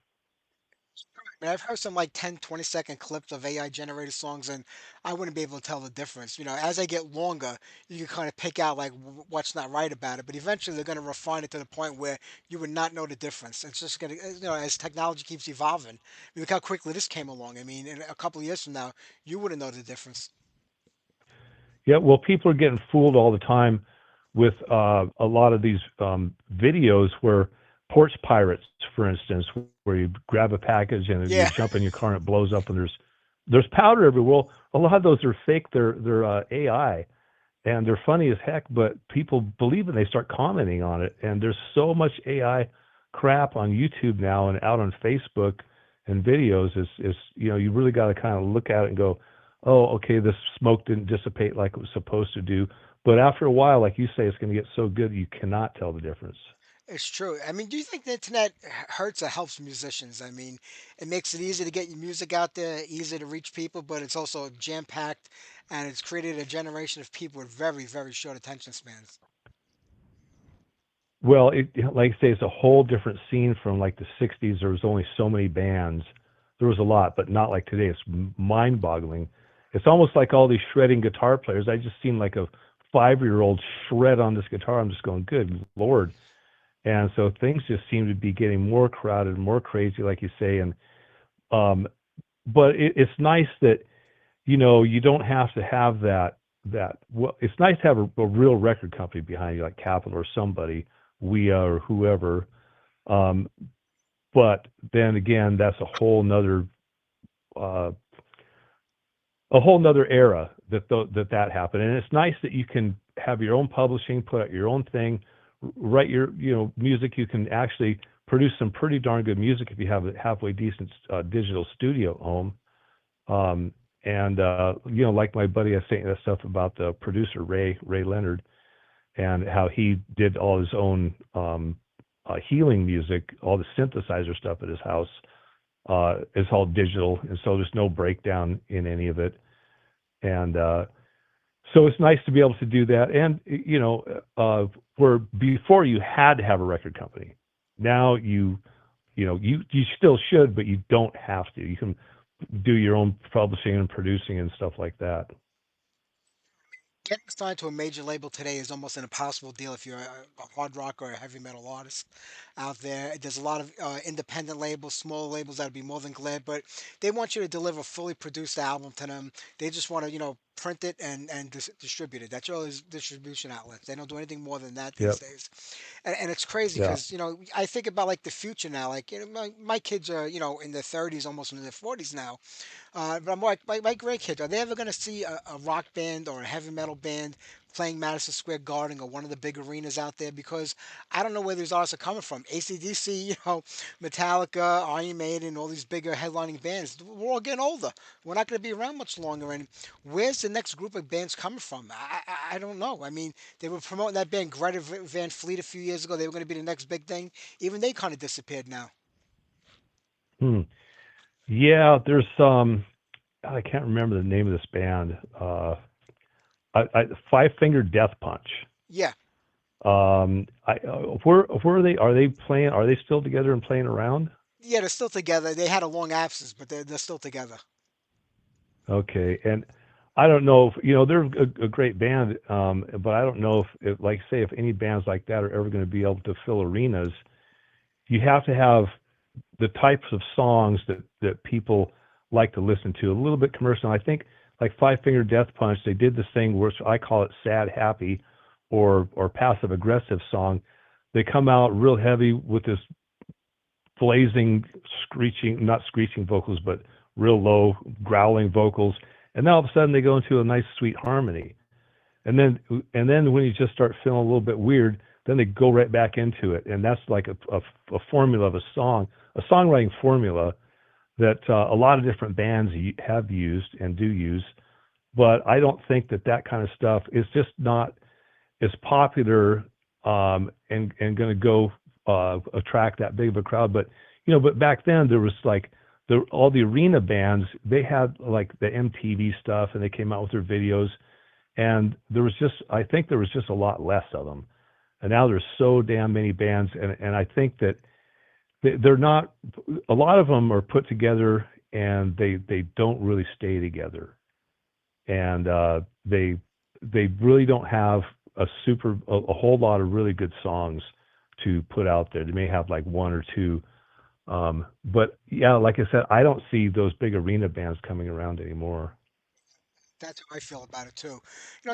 I mean, I've heard some like 10, 20-second clips of AI generated songs, and I wouldn't be able to tell the difference. As they get longer, you can kind of pick out like what's not right about it, but eventually they're going to refine it to the point where you would not know the difference. It's just going to, as technology keeps evolving. Look how quickly this came along. I mean, in a couple of years from now, you wouldn't know the difference. Yeah, well, people are getting fooled all the time with a lot of these videos where porch pirates, for instance, where you grab a package and you Yeah, jump in your car and it blows up, and there's powder everywhere. Well, a lot of those are fake. They're AI, and they're funny as heck, but people believe it. They start commenting on it, and there's so much AI crap on YouTube now and out on Facebook and videos. Is you really got to kind of look at it and go, oh, okay, this smoke didn't dissipate like it was supposed to do. But after a while, like you say, it's going to get so good you cannot tell the difference. it's true. I mean, do you think the internet hurts or helps musicians? I mean, it makes it easy to get your music out there, easy to reach people, but it's also jam packed, and it's created a generation of people with very, very short attention spans. Well, like I say, it's a whole different scene from like the '60s. There was only so many bands. There was a lot, but not like today. It's mind-boggling. It's almost like all these shredding guitar players. I just seen like a 5-year-old shred on this guitar. I'm just going, good lord. And so things just seem to be getting more crowded, more crazy, like you say. And um, but it's nice that you don't have to have that. Well, it's nice to have a real record company behind you, like Capitol or somebody, we or whoever. Um, but then again, that's uh, a whole nother era that happened. And it's nice that you can have your own publishing, put out your own thing, write your music. You can actually produce some pretty darn good music if you have a halfway decent digital studio at home. And like my buddy, I was saying that stuff about the producer Ray Leonard, and how he did all his own healing music, all the synthesizer stuff at his house. Is all digital, and so there's no breakdown in any of it. And so it's nice to be able to do that. And where before you had to have a record company, now you still should, but you don't have to. You can do your own publishing and producing and stuff like that. Getting signed to a major label today is almost an impossible deal if you're a hard rock or a heavy metal artist out there. There's a lot of independent labels, small labels that'd be more than glad, but they want you to deliver a fully produced album to them. They just want to, print it and distribute it. That's all his distribution outlets. They don't do anything more than that these Yep. days. And it's crazy Yeah. because, I think about like the future now. Like, my kids are, in their 30s, almost in their 40s now. But I'm like, my grandkids, are they ever going to see a rock band or a heavy metal band playing Madison Square Garden or one of the big arenas out there? Because I don't know where these artists are coming from. AC/DC, Metallica, Iron Maiden, all these bigger headlining bands. We're all getting older. We're not going to be around much longer. And where's the next group of bands coming from? I don't know. I mean, they were promoting that band Greta Van Fleet a few years ago. They were going to be the next big thing. Even they kind of disappeared now. Hmm. Yeah. There's I can't remember the name of this band. Five Finger Death Punch. Yeah. Where are they? Are they playing? Are they still together and playing around? Yeah, they're still together. They had a long absence, but they're still together. Okay, and I don't know if they're a great band, but I don't know if like say if any bands like that are ever going to be able to fill arenas. You have to have the types of songs that people like to listen to. A little bit commercial. I think like Five Finger Death Punch, they did this thing which I call it sad happy, or passive aggressive song, they come out real heavy with this blazing, screeching, not screeching vocals, but real low, growling vocals. And then all of a sudden they go into a nice, sweet harmony. And then when you just start feeling a little bit weird, then they go right back into it. And that's like a formula of a song, a songwriting formula that a lot of different bands have used and do use. But I don't think that that kind of stuff is just not as popular and going to go attract that big of a crowd. But but back then there was like all the arena bands. They had like the MTV stuff, and they came out with their videos. And there was just, I think there was just a lot less of them. And now there's so damn many bands, and I think that they're not. A lot of them are put together, and they don't really stay together, and they really don't have a whole lot of really good songs to put out there. They may have like one or two, but yeah, like I said, I don't see those big arena bands coming around anymore. That's how I feel about it too.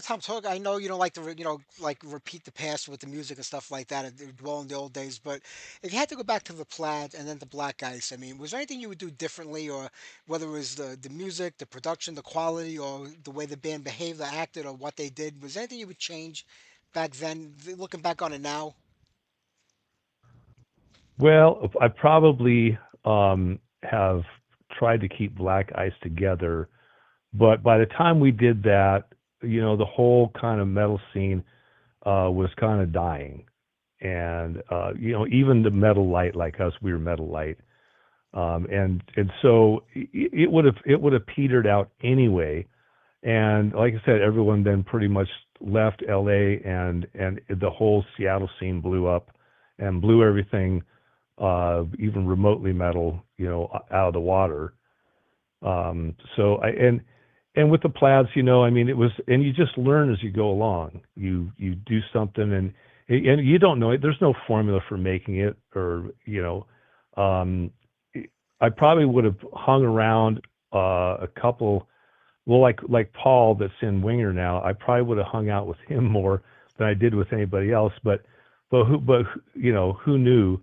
Tom Talk. I know you don't like to, like repeat the past with the music and stuff like that, and dwell in the old days. But if you had to go back to the Plaid and then the Black Ice, I mean, was there anything you would do differently, or whether it was the music, the production, the quality, or the way the band behaved, or acted, or what they did? Was there anything you would change back then, looking back on it now? Well, I probably have tried to keep Black Ice together, but by the time we did that, the whole kind of metal scene was kind of dying, and even the metal light like us, we were metal light, and so it would have petered out anyway. And like I said, everyone then pretty much left LA, and the whole Seattle scene blew up and blew everything even remotely metal, out of the water. So and with the plaids, I mean, it was, and you just learn as you go along. You do something, and you don't know it. There's no formula for making it, or um, I probably would have hung around a couple. Well, like Paul, that's in Winger now. I probably would have hung out with him more than I did with anybody else. But who knew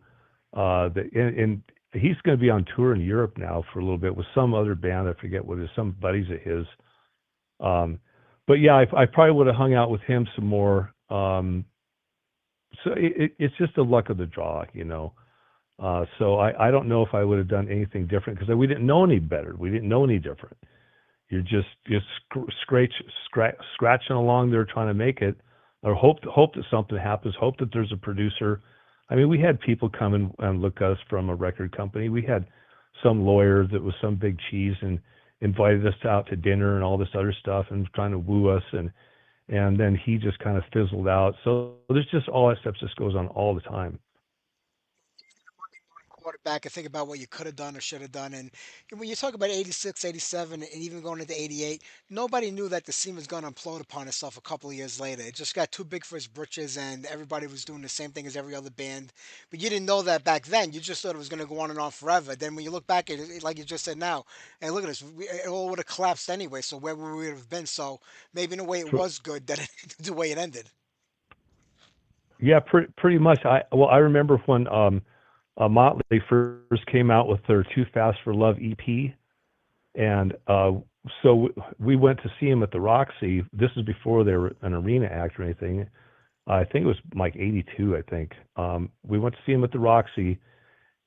that, and he's going to be on tour in Europe now for a little bit with some other band. I forget what it is, some buddies of his. Um, but yeah, I probably would have hung out with him some more. So it's just the luck of the draw. So I don't know if I would have done anything different because we didn't know any better. We didn't know any different. You're just scratching along there trying to make it, or hope that something happens. Hope that there's a producer. I mean, we had people come and look at us from a record company. We had some lawyer that was some big cheese and invited us out to dinner and all this other stuff and trying to woo us, and then he just kind of fizzled out. So there's just all that stuff just goes on all the time. Quarterback and think about what you could have done or should have done. And when you talk about 86, 87, and even going into 88, nobody knew that the scene was going to implode upon itself a couple of years later. It just got too big for its britches, and everybody was doing the same thing as every other band. But you didn't know that back then. You just thought it was going to go on and on forever. Then when you look back at it, like you just said now, and look at this, it all would have collapsed anyway. So where would we have been? So maybe in a way it was good that the way it ended. Yeah, pretty much. I remember when Motley first came out with their Too Fast for Love EP, and we went to see him at the Roxy. This is before they were an arena act or anything. I think it was like '82. I think we went to see him at the Roxy,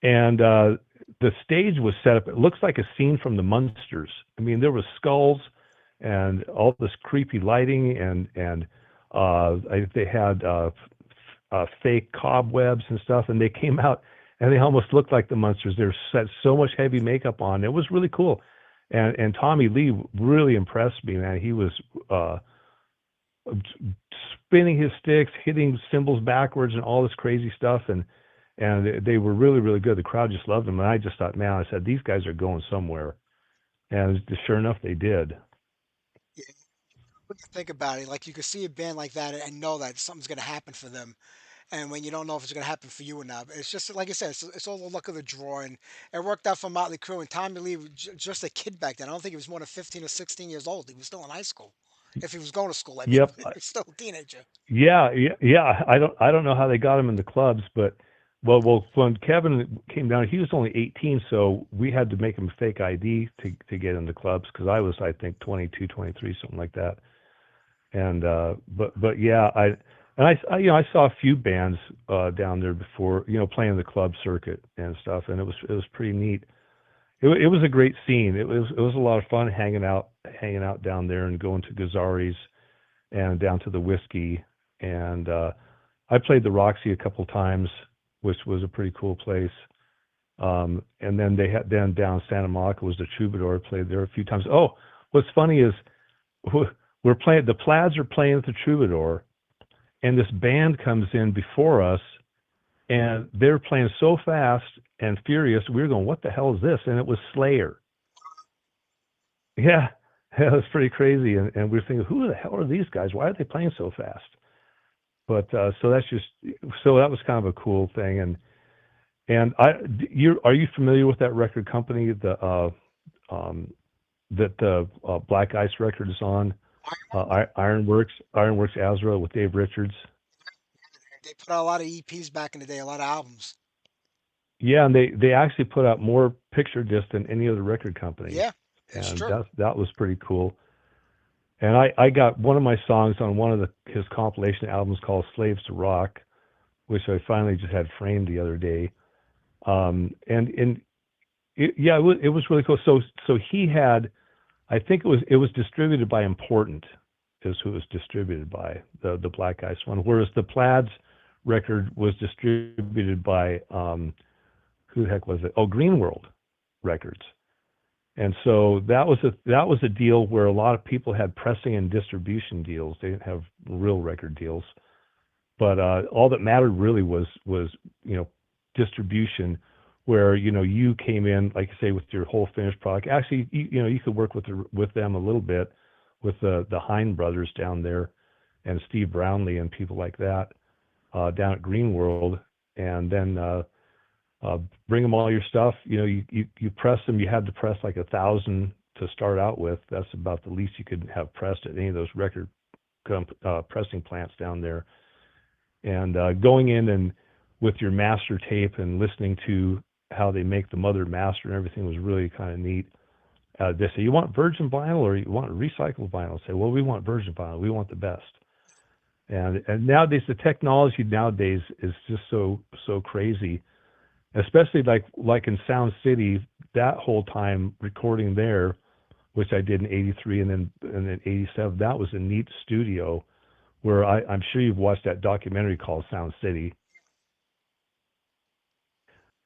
and the stage was set up. It looks like a scene from the Munsters. I mean, there was skulls and all this creepy lighting, and they had fake cobwebs and stuff, and they came out and they almost looked like the Munsters. They had so much heavy makeup on. It was really cool, and Tommy Lee really impressed me, man. He was spinning his sticks, hitting cymbals backwards, and all this crazy stuff, and they were really really good. The crowd just loved them, and I just thought, man, I said these guys are going somewhere, and sure enough, they did. Yeah, when you think about it, like you could see a band like that and know that something's going to happen for them. And when you don't know if it's going to happen for you or not, it's just like I said, it's all the luck of the draw, and it worked out for Motley Crue. And Tommy Lee was just a kid back then. I don't think he was more than 15 or 16 years old. He was still in high school. If he was going to school, I mean, Yep. he's still a teenager. Yeah. I don't know how they got him in the clubs, but well, when Kevin came down, he was only 18, so we had to make him a fake ID to get in the clubs because I was, I think, 22, 23, something like that. And but yeah, I saw a few bands down there before, playing the club circuit and stuff, and it was pretty neat. It was a great scene. It was a lot of fun hanging out down there and going to Gazzari's and down to the Whiskey. And I played the Roxy a couple times, which was a pretty cool place. And then they had then down Santa Monica was the Troubadour. I played there a few times. Oh, what's funny is we're playing, the Plaids are playing at the Troubadour, and this band comes in before us, and they're playing so fast and furious. We were going, "What the hell is this?" And it was Slayer. Yeah, yeah, it was pretty crazy. And we were thinking, "Who the hell are these guys? Why are they playing so fast?" But so that was kind of a cool thing. And are you familiar with that record company, um, that the Black Ice record is on? Ironworks Azra with Dave Richards. They put out a lot of EPs back in the day, a lot of albums. Yeah, and they actually put out more picture discs than any other record company, Yeah, it's and true. that was pretty cool. And I got one of my songs on one of his compilation albums called Slaves to Rock, which I finally just had framed the other day. And yeah, it was really cool. So he had, I think it was distributed by Important, is who it was distributed by, the Black Ice one, whereas the Plaids record was distributed by who the heck was it? Oh, Green World Records. And so that was a deal where a lot of people had pressing and distribution deals. They didn't have real record deals, but all that mattered really was distribution, where you came in, like I say, with your whole finished product. Actually, you could work with them a little bit, with the Hine brothers down there, and Steve Brownlee and people like that down at Green World, and then bring them all your stuff. You press them. You had to press like 1,000 to start out with. That's about the least you could have pressed at any of those record pressing plants down there. And going in and with your master tape and listening to how they make the mother master and everything was really kind of neat. They say, "You want virgin vinyl or you want recycled vinyl?" I say, "Well, we want virgin vinyl. We want the best." And nowadays, the technology nowadays is just so crazy, especially like in Sound City, that whole time recording there, which I did in '83 and then '87. That was a neat studio where I'm sure you've watched that documentary called Sound City.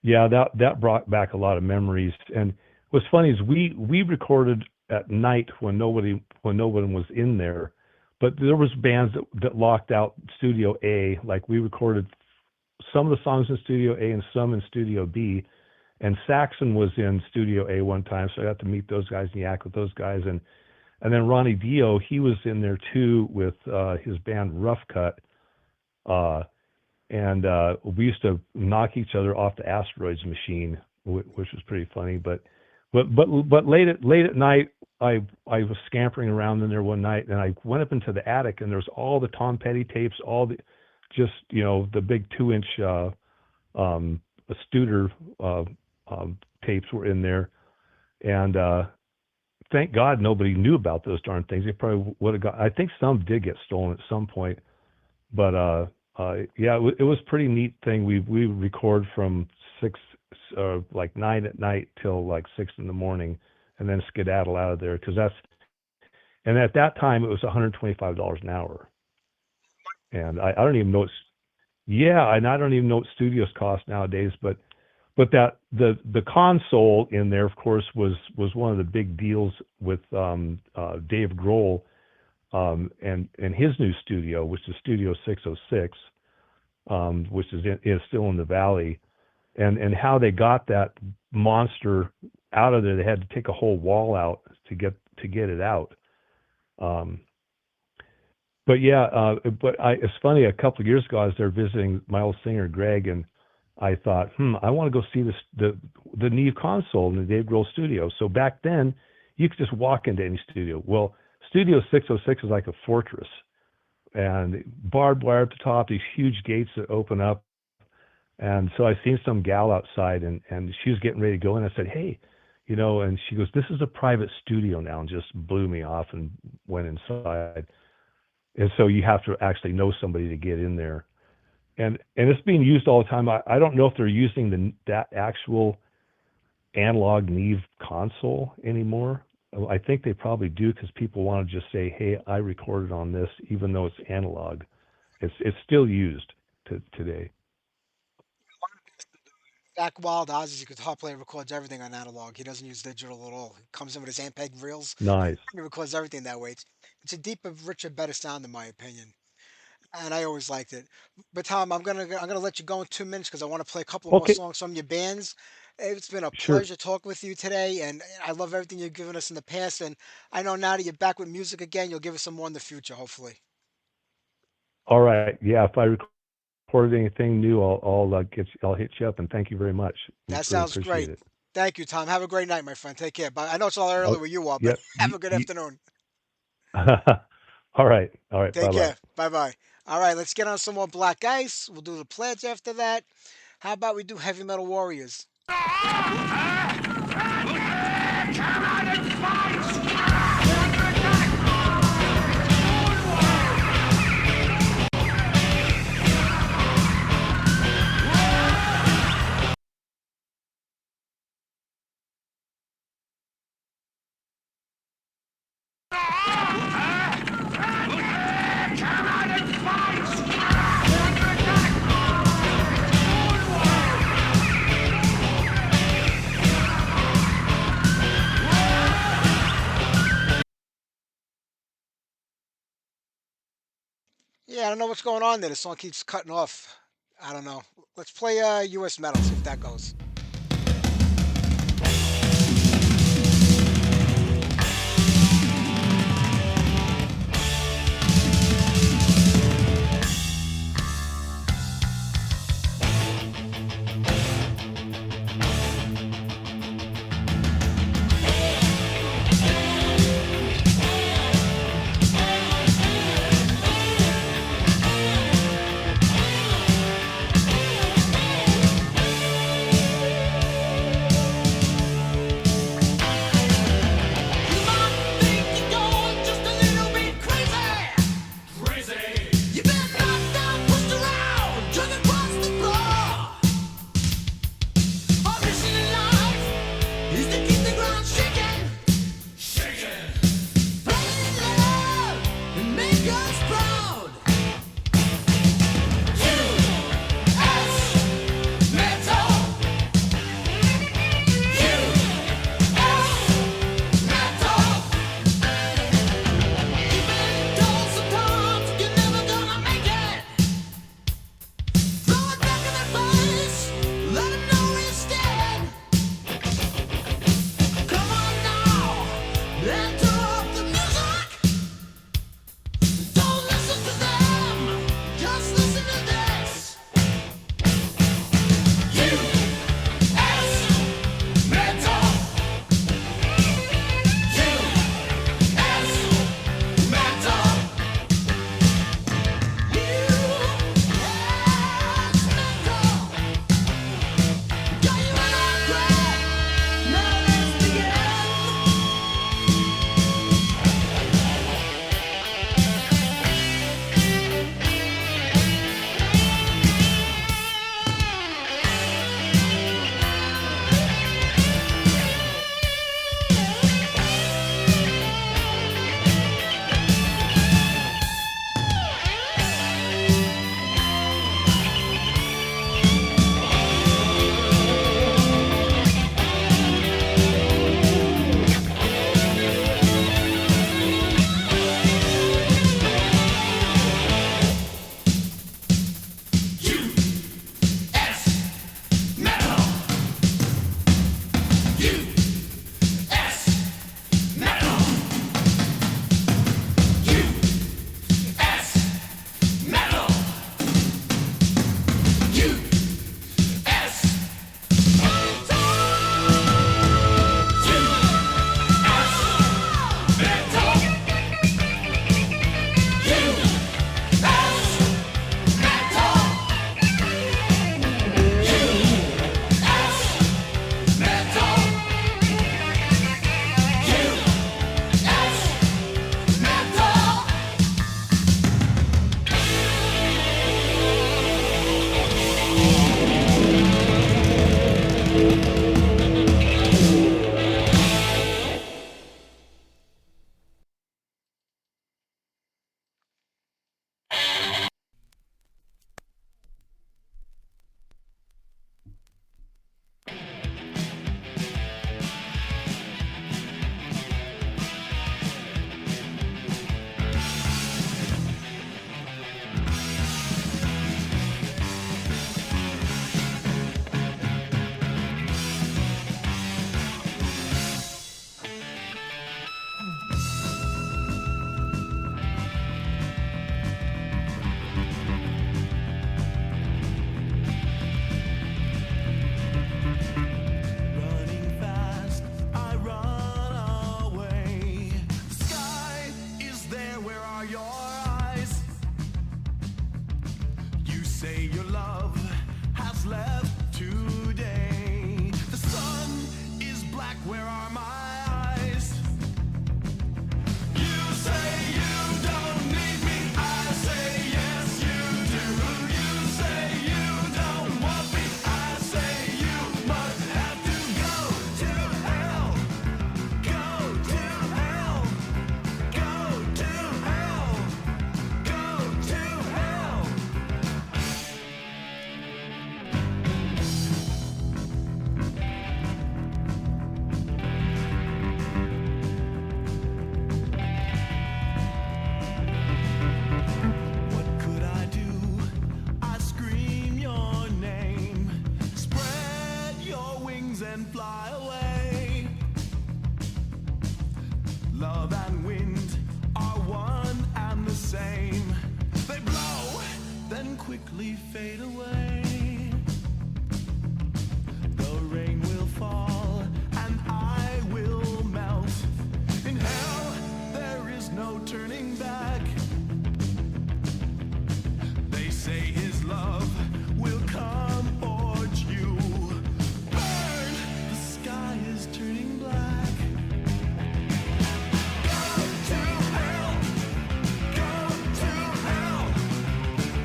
Yeah, that brought back a lot of memories. And what's funny is we recorded at night when no one was in there, but there was bands that locked out Studio A. Like, we recorded some of the songs in Studio A and some in Studio B. And Saxon was in Studio A one time, so I got to meet those guys and yak with those guys. And then Ronnie Dio, he was in there too with his band Rough Cut. And we used to knock each other off the asteroids machine, which was pretty funny. But late at night, I was scampering around in there one night, and I went up into the attic, and there's all the Tom Petty tapes, all the just the big 2-inch Studer tapes were in there, and thank God nobody knew about those darn things. They probably would have got. I think some did get stolen at some point, but yeah, it was a pretty neat thing. We record from like 9 at night till like 6 in the morning, and then skedaddle out of there and at that time it was $125 an hour, and I don't even know yeah, and I don't even know what studios cost nowadays, but that the console in there, of course, was one of the big deals with Dave Grohl, and his new studio, which is Studio 606, which is still in the Valley, and how they got that monster out of there. They had to take a whole wall out to get it out. Um, but yeah, it's funny. A couple of years ago, I was there visiting my old singer Greg, and I thought, I want to go see the new console in the Dave Grohl studio. So back then, you could just walk into any studio. Well, Studio 606 is like a fortress, and barbed wire at the top, these huge gates that open up. And so I seen some gal outside, and she was getting ready to go in. I said, "Hey, and she goes, 'This is a private studio now,' and just blew me off and went inside. And so you have to actually know somebody to get in there. And it's being used all the time. I don't know if they're using that actual analog Neve console anymore. I think they probably do because people want to just say, "Hey, I recorded on this," even though it's analog. It's still used today. Zach Wild Oz, you guitar player, records everything on analog. He doesn't use digital at all. He comes in with his Ampeg reels. Nice. He records everything that way. It's a deeper, richer, better sound, in my opinion. And I always liked it. But Tom, I'm gonna let you go in 2 minutes because I want to play a couple more Okay, songs from your bands. It's been a sure. pleasure talking with you today, and I love everything you've given us in the past. And I know now that you're back with music again, you'll give us some more in the future, hopefully. All right. Yeah, if I recorded anything new, I'll hit you up, and thank you very much. We That really sounds appreciate great. it. Thank you, Tom. Have a great night, my friend. Take care. Bye. I know it's a lot Oh, early where you are, but yep. have a good afternoon. All right. All right. Take Bye bye. care. Bye bye. All right, let's get on some more Black Ice. We'll do the pledge after that. How about we do Heavy Metal Warriors? Yeah, I don't know what's going on there. The song keeps cutting off. I don't know. Let's play US metal, see if that goes. quickly fade away. The rain will fall and I will melt. In hell, there is no turning back. They say his love will come forge you. Burn, the sky is turning black. Go to hell, go to hell,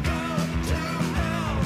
go to hell.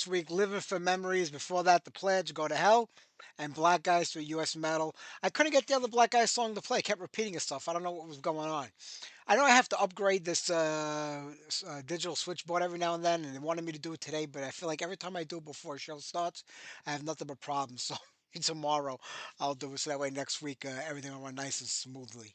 next week, Living for Memories. Before that, The Pledge, Go to Hell, and Black Eyes for U.S. Metal. I couldn't get the other Black Eyes song to play. It kept repeating itself. I don't know what was going on. I know I have to upgrade this digital switchboard every now and then, and they wanted me to do it today, but I feel like every time I do it before a show starts, I have nothing but problems. So tomorrow I'll do it so that way next week everything will run nice and smoothly.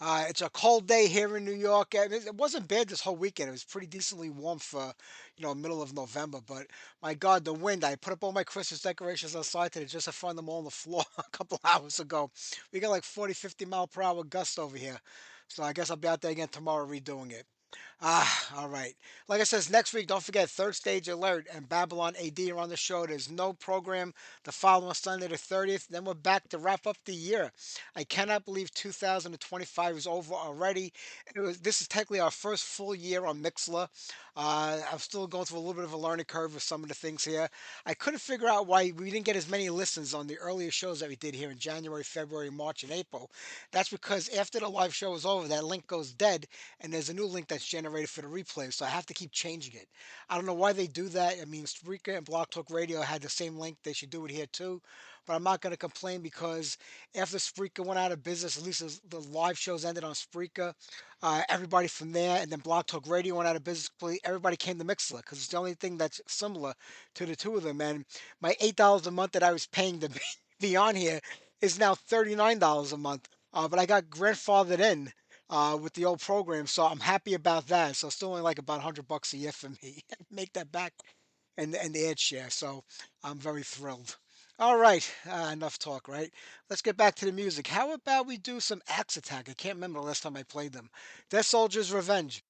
It's a cold day here in New York. And it wasn't bad this whole weekend. It was pretty decently warm for, middle of November. But my God, the wind. I put up all my Christmas decorations outside today just to find them all on the floor a couple hours ago. We got like 40, 50 mile per hour gusts over here. So I guess I'll be out there again tomorrow redoing it. All right. Like I says, next week, don't forget Third Stage Alert and Babylon AD are on the show. There's no program the following Sunday, the 30th. Then we're back to wrap up the year. I cannot believe 2025 is over already. This is technically our first full year on Mixler. I'm still going through a little bit of a learning curve with some of the things here. I couldn't figure out why we didn't get as many listens on the earlier shows that we did here in January, February, March, and April. That's because after the live show is over, that link goes dead, and there's a new link that's generated for the replay. So I have to keep changing it. I don't know why they do that. I mean, Spreaker and Blog Talk Radio had the same link. They should do it here too. But I'm not going to complain because after Spreaker went out of business, at least the live shows ended on Spreaker. Everybody from there, and then Blog Talk Radio went out of business. Everybody came to Mixler because it's the only thing that's similar to the two of them. And my $8 a month that I was paying to be on here is now $39 a month. But I got grandfathered in with the old program, so I'm happy about that. So it's still only like about $100 a year for me. Make that back and the ad share. So I'm very thrilled. All right, enough talk, right? Let's get back to the music. How about we do some Axe Attack? I can't remember the last time I played them. Death Soldier's Revenge.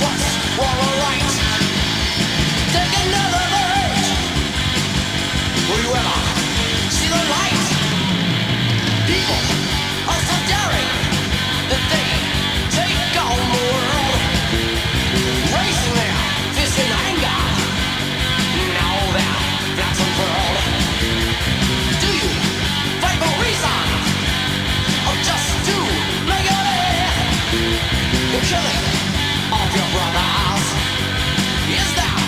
what's wrong or right. Take another vote. Will you ever see the light? People are so daring that they take on the world, raising their fists in anger. Now they're flat unfurled. Do you fight for reason, or just to make a live? You're killing all your brothers. Is there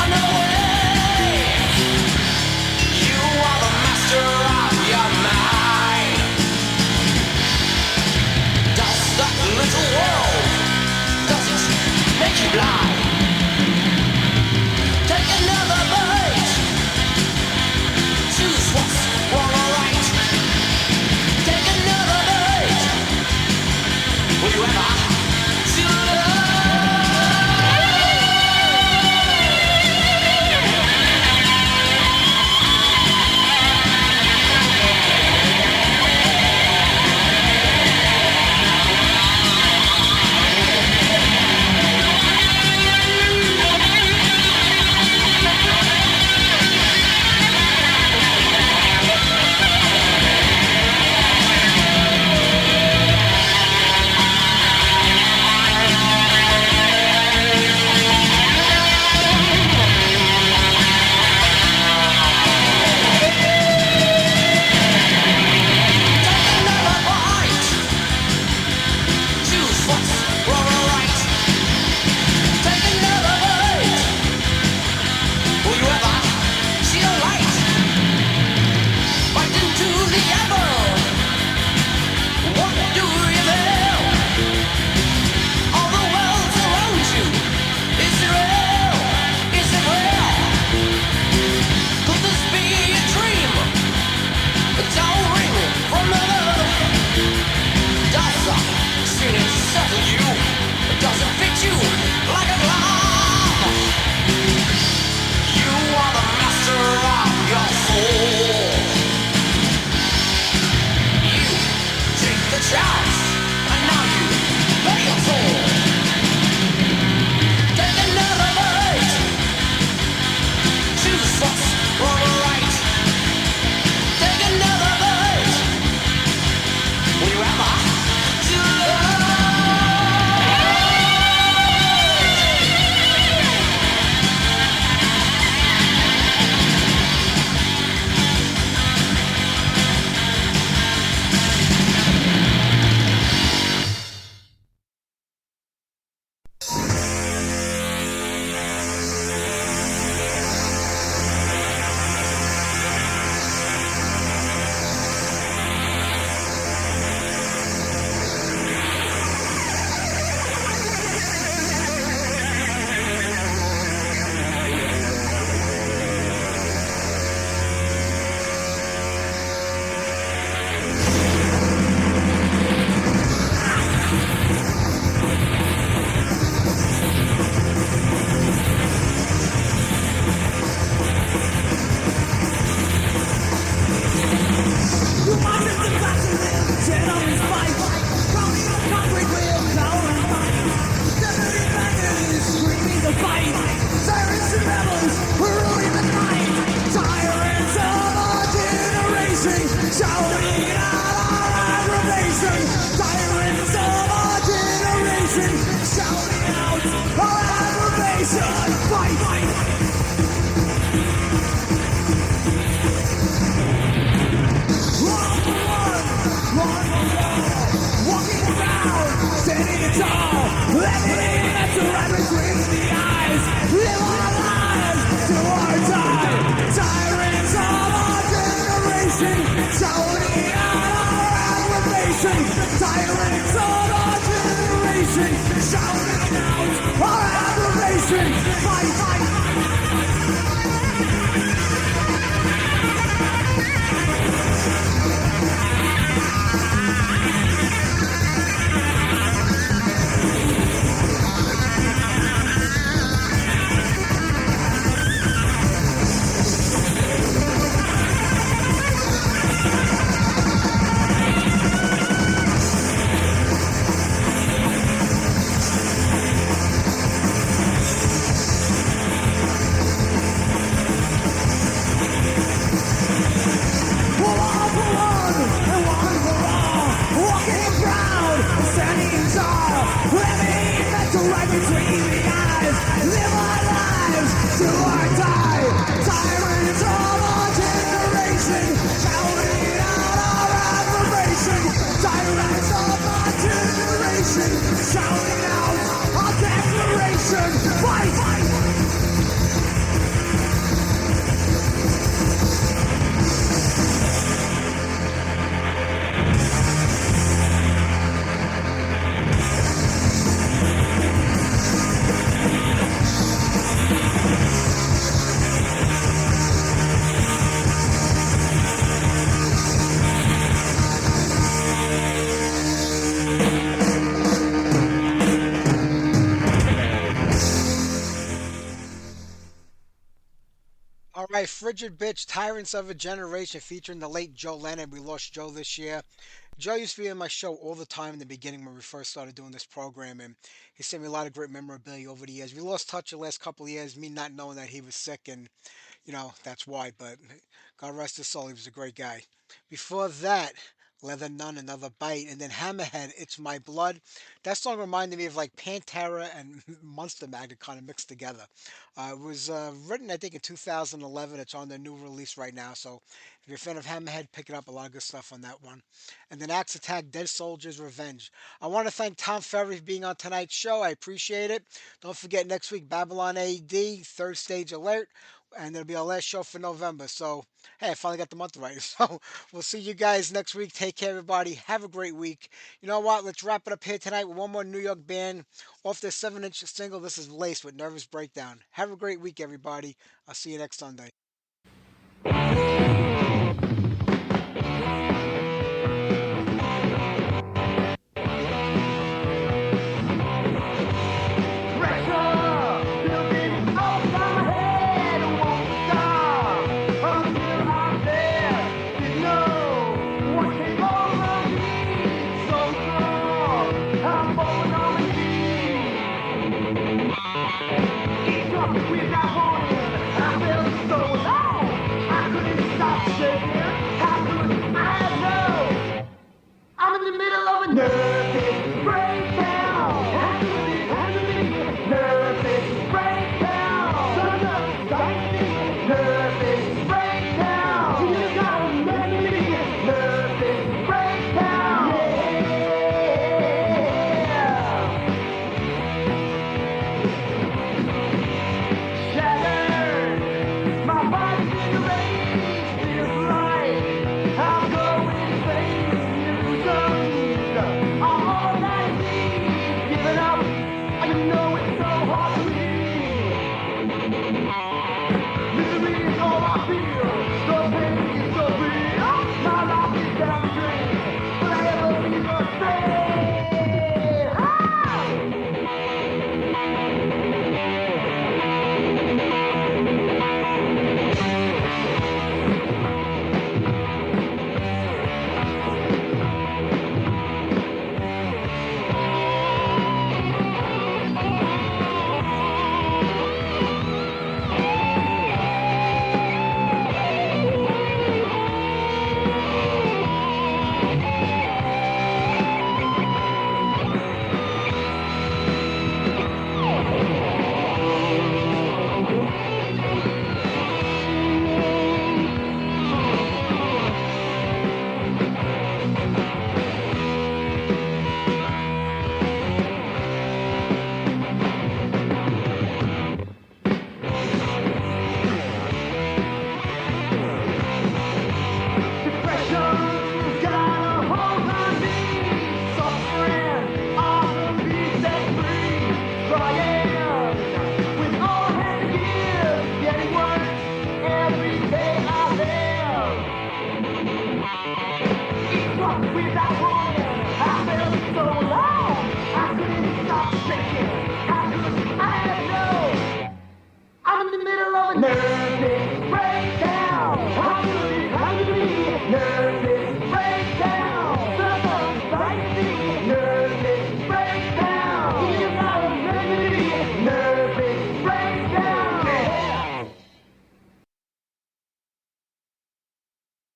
another way? You are the master of your mind. Does that little world, does it make you blind? Take another bite. Choose what's wrong or right. Take another bite. Will you ever see the light? Tyrants of our generation, shouting out our adoration. Fight, fight, fight. right, Frigid Bitch, Tyrants of a Generation, featuring the late Joe Lennon. We lost Joe this year. Joe used to be in my show all the time in the beginning when we first started doing this program, and he sent me a lot of great memorabilia over the years. We lost touch the last couple of years, me not knowing that he was sick, and that's why. But God rest his soul, he was a great guy. Before that, Leather Nun, Another Bite, and then Hammerhead, It's My Blood. That song reminded me of like Pantera and Monster Magnet kind of mixed together. It was written, I think, in 2011. It's on their new release right now. So if you're a fan of Hammerhead, pick it up. A lot of good stuff on that one. And then Axe Attack, Dead Soldiers Revenge. I want to thank Tom Ferry for being on tonight's show. I appreciate it. Don't forget next week, Babylon AD, Third Stage Alert, and it'll be our last show for November. So, hey, I finally got the month right. So, we'll see you guys next week. Take care, everybody. Have a great week. You know what? Let's wrap it up here tonight with one more New York band off their 7-inch single. This is Lace with Nervous Breakdown. Have a great week, everybody. I'll see you next Sunday. We got on, I felt so long, I couldn't stop shaking.